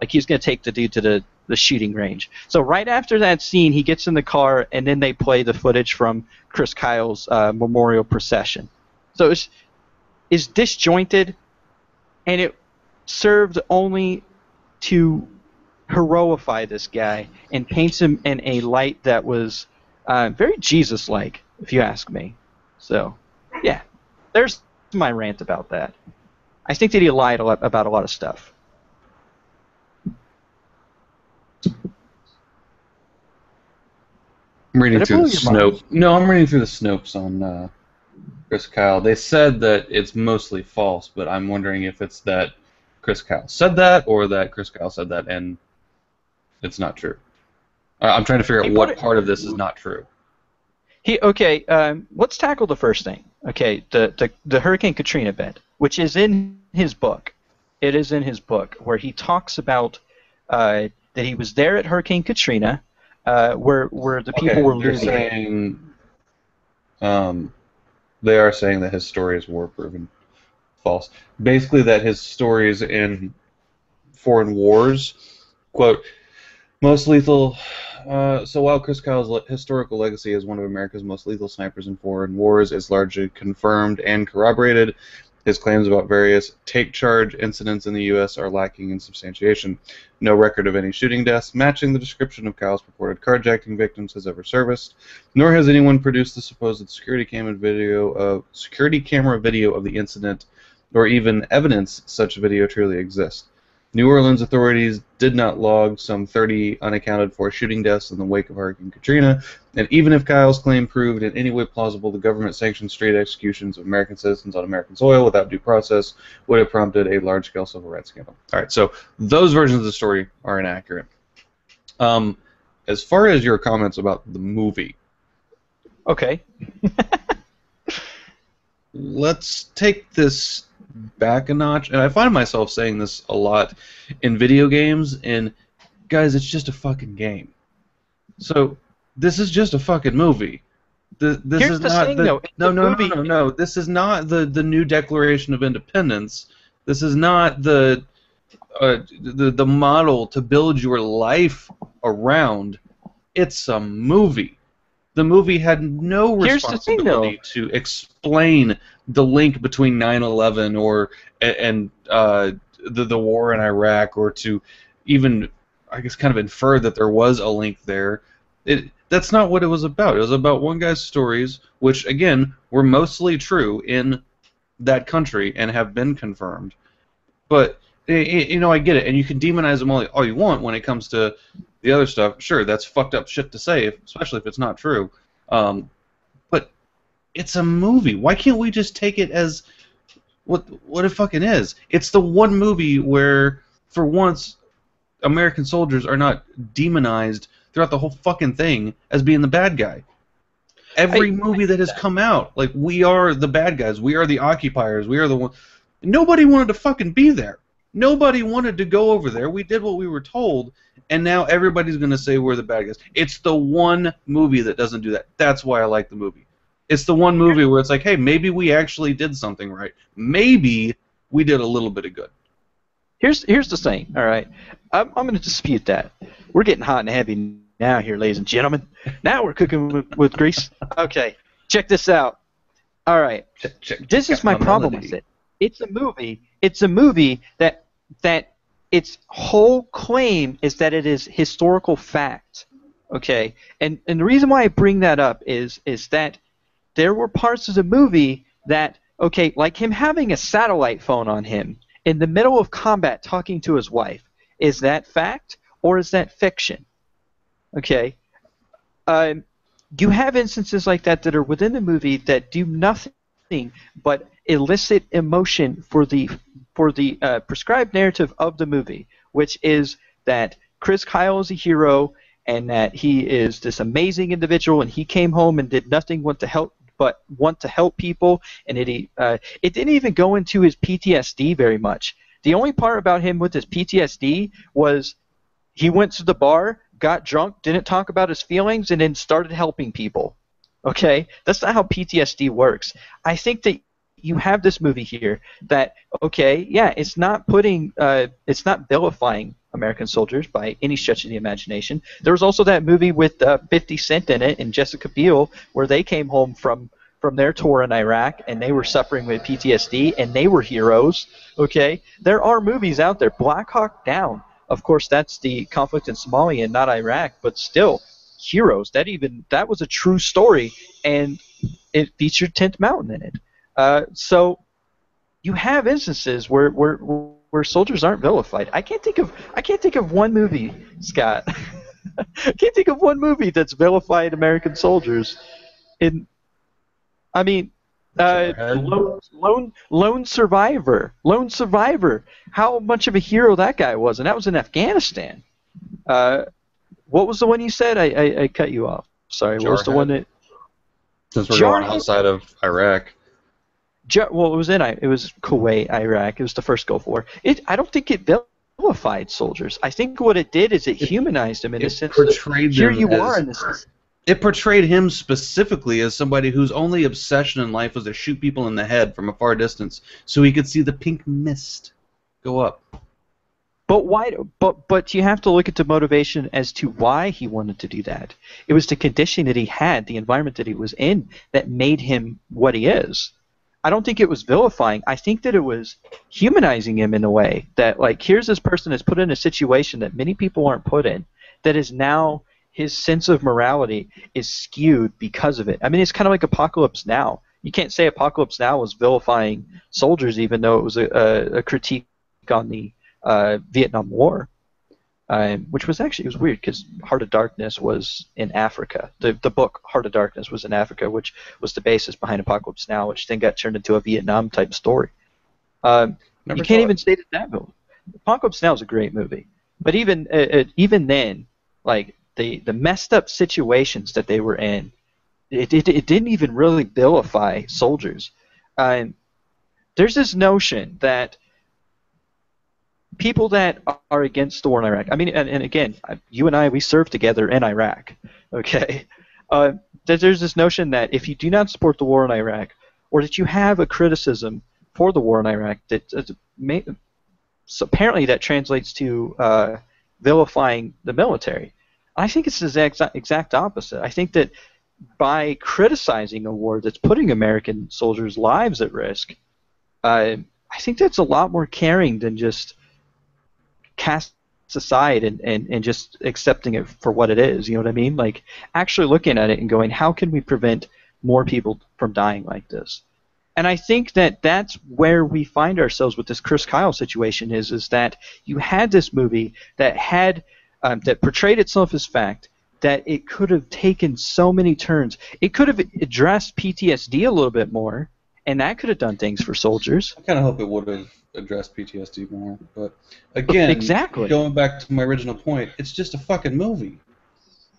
Like he's gonna take the dude to the shooting range. So right after that scene, he gets in the car, and then they play the footage from Chris Kyle's memorial procession. So it's disjointed, and it served only to heroify this guy and paints him in a light that was very Jesus-like, if you ask me. So, yeah. There's my rant about that. I think that he lied about a lot of stuff. I'm reading through the Snopes. No, I'm reading through the Snopes on Chris Kyle. They said that it's mostly false, but I'm wondering if it's that Chris Kyle said that or that Chris Kyle said that and it's not true. I'm trying to figure out what part of this is not true. Let's tackle the first thing. Okay, the Hurricane Katrina event, which is in his book. It is in his book where he talks about that he was there at Hurricane Katrina, where the people were losing. They are saying that his story is war proven false. Basically, that his stories in foreign wars, quote, most lethal. So while Chris Kyle's historical legacy as one of America's most lethal snipers in foreign wars is largely confirmed and corroborated, his claims about various take-charge incidents in the U.S. are lacking in substantiation. No record of any shooting deaths matching the description of Kyle's purported carjacking victims has ever surfaced, nor has anyone produced the supposed security camera video of the incident, or even evidence such video truly exists. New Orleans authorities did not log some 30 unaccounted for shooting deaths in the wake of Hurricane Katrina, and even if Kyle's claim proved in any way plausible, the government-sanctioned street executions of American citizens on American soil without due process would have prompted a large-scale civil rights scandal. All right, so those versions of the story are inaccurate. As far as your comments about the movie, okay, let's take this back a notch, and I find myself saying this a lot in video games, and guys, it's just a fucking game. So this is just a fucking movie. This is not no. This is not the new Declaration of Independence. This is not the model to build your life around. It's a movie. The movie had no responsibility to explain the link between 9/11 and the war in Iraq, or to even, I guess, kind of infer that there was a link there. That's not what it was about. It was about one guy's stories, which, again, were mostly true in that country and have been confirmed. But, you know, I get it, and you can demonize them all you want when it comes to the other stuff. Sure, that's fucked up shit to say, especially if it's not true. But it's a movie. Why can't we just take it as what it fucking is? It's the one movie where, for once, American soldiers are not demonized throughout the whole fucking thing as being the bad guy. Every movie that has come out, like, we are the bad guys. We are the occupiers. We are the one. Nobody wanted to fucking be there. Nobody wanted to go over there. We did what we were told, and now everybody's going to say we're the bad guys. It's the one movie that doesn't do that. That's why I like the movie. It's the one movie where it's like, hey, maybe we actually did something right. Maybe we did a little bit of good. Here's the thing, all right? I'm going to dispute that. We're getting hot and heavy now here, ladies and gentlemen. Now we're cooking with grease. Okay, check this out. All right, this is my problem with it. It's a movie that its whole claim is that it is historical fact. Okay, and the reason why I bring that up is that there were parts of the movie that, okay, like him having a satellite phone on him in the middle of combat talking to his wife. Is that fact or is that fiction? Okay, you have instances like that that are within the movie that do nothing but elicit emotion for the prescribed narrative of the movie, which is that Chris Kyle is a hero and that he is this amazing individual and he came home and did nothing but want to help people, and it didn't even go into his PTSD very much. The only part about him with his PTSD was he went to the bar, got drunk, didn't talk about his feelings, and then started helping people. Okay? That's not how PTSD works. I think that you have this movie here that, okay, yeah, it's not vilifying American soldiers by any stretch of the imagination. There was also that movie with 50 Cent in it and Jessica Biel where they came home from their tour in Iraq and they were suffering with PTSD and they were heroes. Okay? There are movies out there. Black Hawk Down. Of course, that's the conflict in Somalia and not Iraq, but still, heroes. That was a true story, and it featured Tenth Mountain in it. So you have instances where soldiers aren't vilified. I can't think of one movie, Scott. I can't think of one movie that's vilified American soldiers. Lone Survivor. How much of a hero that guy was, and that was in Afghanistan. What was the one you said? I cut you off. Sorry. What was the one that? Since we're going outside of Iraq. Well, it was Kuwait, Iraq. It was the first Gulf War. I don't think it vilified soldiers. I think what it did is it humanized them in the sense that here you are in this. It portrayed him specifically as somebody whose only obsession in life was to shoot people in the head from a far distance, so he could see the pink mist go up. But why? But you have to look at the motivation as to why he wanted to do that. It was the condition that he had, the environment that he was in, that made him what he is. I don't think it was vilifying. I think that it was humanizing him in a way that, like, here's this person that's put in a situation that many people aren't put in, that is now his sense of morality is skewed because of it. I mean, it's kind of like Apocalypse Now. You can't say Apocalypse Now was vilifying soldiers, even though it was a critique on the Vietnam War, which was actually, it was weird because Heart of Darkness was in Africa. The book Heart of Darkness was in Africa, which was the basis behind Apocalypse Now, which then got turned into a Vietnam type story. You can't even say that movie. Apocalypse Now is a great movie, but even then, like the messed up situations that they were in, it didn't even really vilify soldiers. There's this notion that people that are against the war in Iraq, I mean, and again, you and I, we served together in Iraq, okay? There's this notion that if you do not support the war in Iraq, or that you have a criticism for the war in Iraq, so apparently that translates to vilifying the military. I think it's the exact opposite. I think that by criticizing a war that's putting American soldiers' lives at risk, I think that's a lot more caring than just cast aside and just accepting it for what it is. You know what I mean? Like actually looking at it and going, how can we prevent more people from dying like this? And I think that that's where we find ourselves with this Chris Kyle situation is that you had this movie that had that portrayed itself as fact, that it could have taken so many turns. It could have addressed PTSD a little bit more, and that could have done things for soldiers. I kind of hope it would have addressed PTSD more, but again, exactly. Going back to my original point, it's just a fucking movie.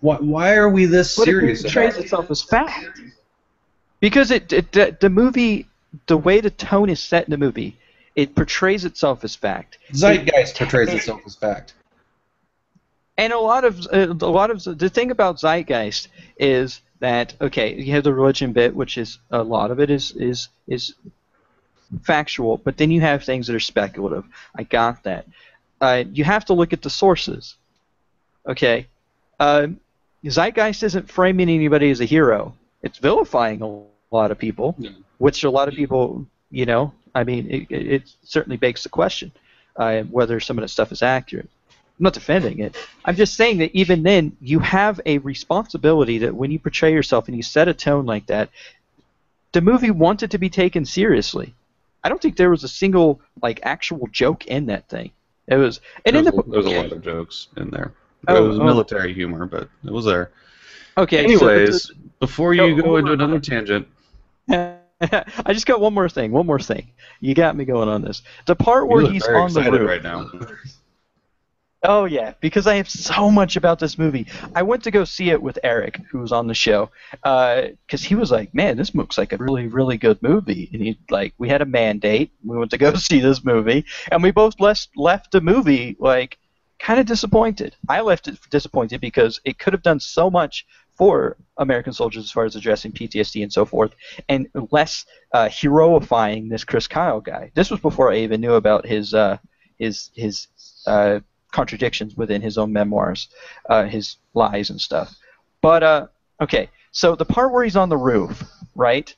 Why are we this But serious? it portrays itself as fact. Because the movie, the way the tone is set in the movie, it portrays itself as fact. Zeitgeist portrays itself as fact. And a lot of the thing about Zeitgeist is that, okay, you have the religion bit, which is a lot of it is factual, but then you have things that are speculative. I got that. You have to look at the sources. Okay, Zeitgeist isn't framing anybody as a hero. It's vilifying a lot of people, which a lot of people, I mean, it certainly begs the question whether some of that stuff is accurate. I'm not defending it. I'm just saying that even then, you have a responsibility that when you portray yourself and you set a tone like that, the movie wanted to be taken seriously. I don't think there was a single actual joke in that thing. It was, and there's a lot of jokes in there. It was military humor, but it was there. Okay. Anyways, before you go into another tangent, I just got one more thing. You got me going on this. The part where he's on the roof right now. Oh, yeah, because I have so much about this movie. I went to go see it with Eric, who was on the show, because he was like, man, this looks like a really, really good movie. And we had a mandate. We went to go see this movie, and we both left the movie, kind of disappointed. I left it disappointed because it could have done so much for American soldiers as far as addressing PTSD and so forth, and less heroifying this Chris Kyle guy. This was before I even knew about his contradictions within his own memoirs, his lies and stuff. But okay, so the part where he's on the roof, right?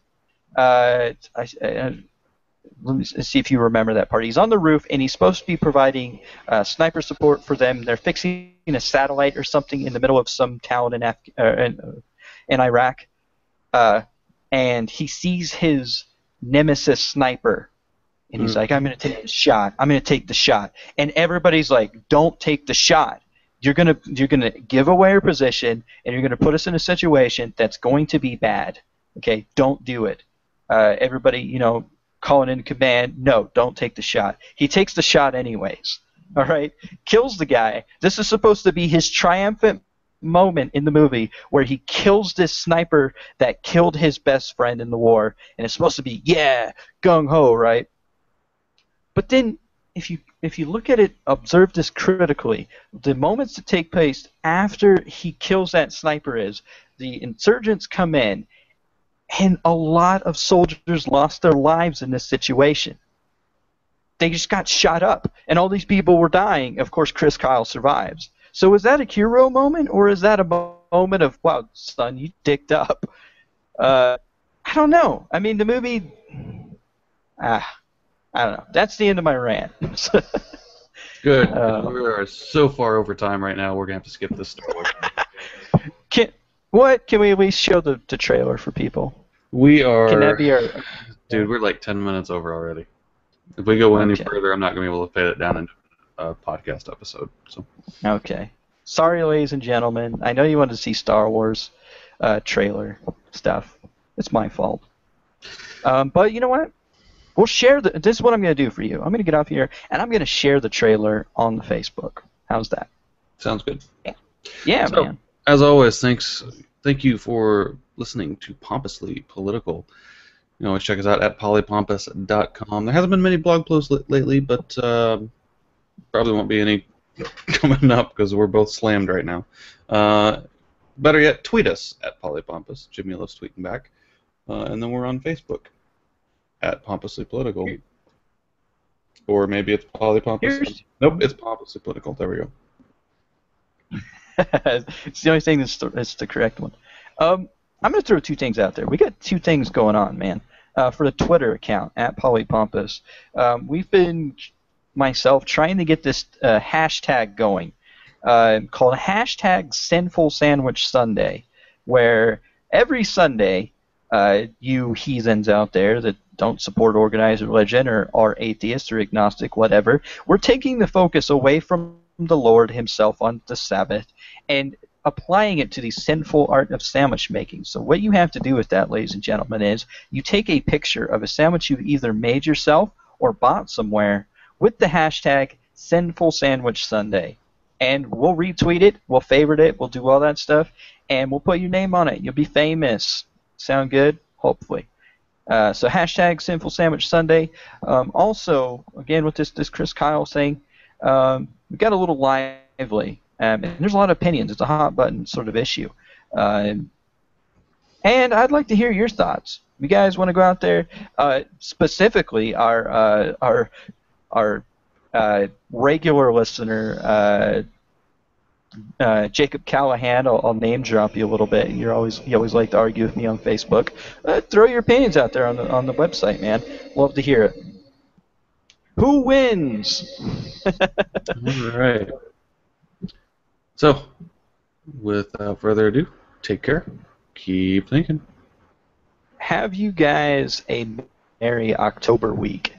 Let me see if you remember that part. He's on the roof and he's supposed to be providing sniper support for them. They're fixing a satellite or something in the middle of some town in Iraq, and he sees his nemesis sniper. And he's like, I'm going to take the shot. I'm going to take the shot. And everybody's like, don't take the shot. You're going to give away your position, and you're going to put us in a situation that's going to be bad. Okay, don't do it. Everybody, calling in command, no, don't take the shot. He takes the shot anyways. All right? Kills the guy. This is supposed to be his triumphant moment in the movie where he kills this sniper that killed his best friend in the war. And it's supposed to be, yeah, gung-ho, right? But then, if you look at it, observe this critically, the moments that take place after he kills that sniper is the insurgents come in, and a lot of soldiers lost their lives in this situation. They just got shot up, and all these people were dying. Of course, Chris Kyle survives. So is that a hero moment, or is that a moment of, wow, son, you dicked up? I don't know. I mean, the movie... I don't know. That's the end of my rant. Good. We are so far over time right now, we're going to have to skip this story. Can we at least show the trailer for people? We are... Can that be our... Dude, we're 10 minutes over already. If we go any further, I'm not going to be able to fit it down into a podcast episode. So. Okay. Sorry, ladies and gentlemen. I know you wanted to see Star Wars trailer stuff. It's my fault. But you know what? We'll share this is what I'm going to do for you. I'm going to get off here, and I'm going to share the trailer on the Facebook. How's that? Sounds good. Yeah, so, man. As always, thank you for listening to Pompously Political. You can always check us out at polypompous.com. There hasn't been many blog posts lately, but probably won't be any coming up because we're both slammed right now. Better yet, tweet us at polypompous. Jimmy loves tweeting back. And then we're on Facebook at Pompously Political. Or maybe it's Polypompous. Nope, it's Pompously Political. There we go. It's the only thing that's the correct one. I'm going to throw two things out there. We got two things going on, man. For the Twitter account, at Polypompous, we've been, myself, trying to get this hashtag going called hashtag Sinful Sandwich Sunday, where every Sunday, you heathens out there that don't support organized religion or are atheists or agnostic, whatever, we're taking the focus away from the Lord himself on the Sabbath and applying it to the sinful art of sandwich making. So what you have to do with that, ladies and gentlemen, is you take a picture of a sandwich you've either made yourself or bought somewhere with the hashtag Sinful Sandwich Sunday. and we'll retweet it, we'll favorite it, we'll do all that stuff, and we'll put your name on it. You'll be famous. Sound good? Hopefully. So hashtag Sinful Sandwich Sunday. Also, again, with this Chris Kyle thing, we got a little lively, and there's a lot of opinions. It's a hot button sort of issue, and I'd like to hear your thoughts. You guys want to go out there, specifically our regular listener, Jacob Callahan. I'll name drop you a little bit. You always like to argue with me on Facebook. Throw your opinions out there on the website, man. Love to hear it. Who wins? All right. So, without further ado, take care. Keep thinking. Have you guys a merry October week?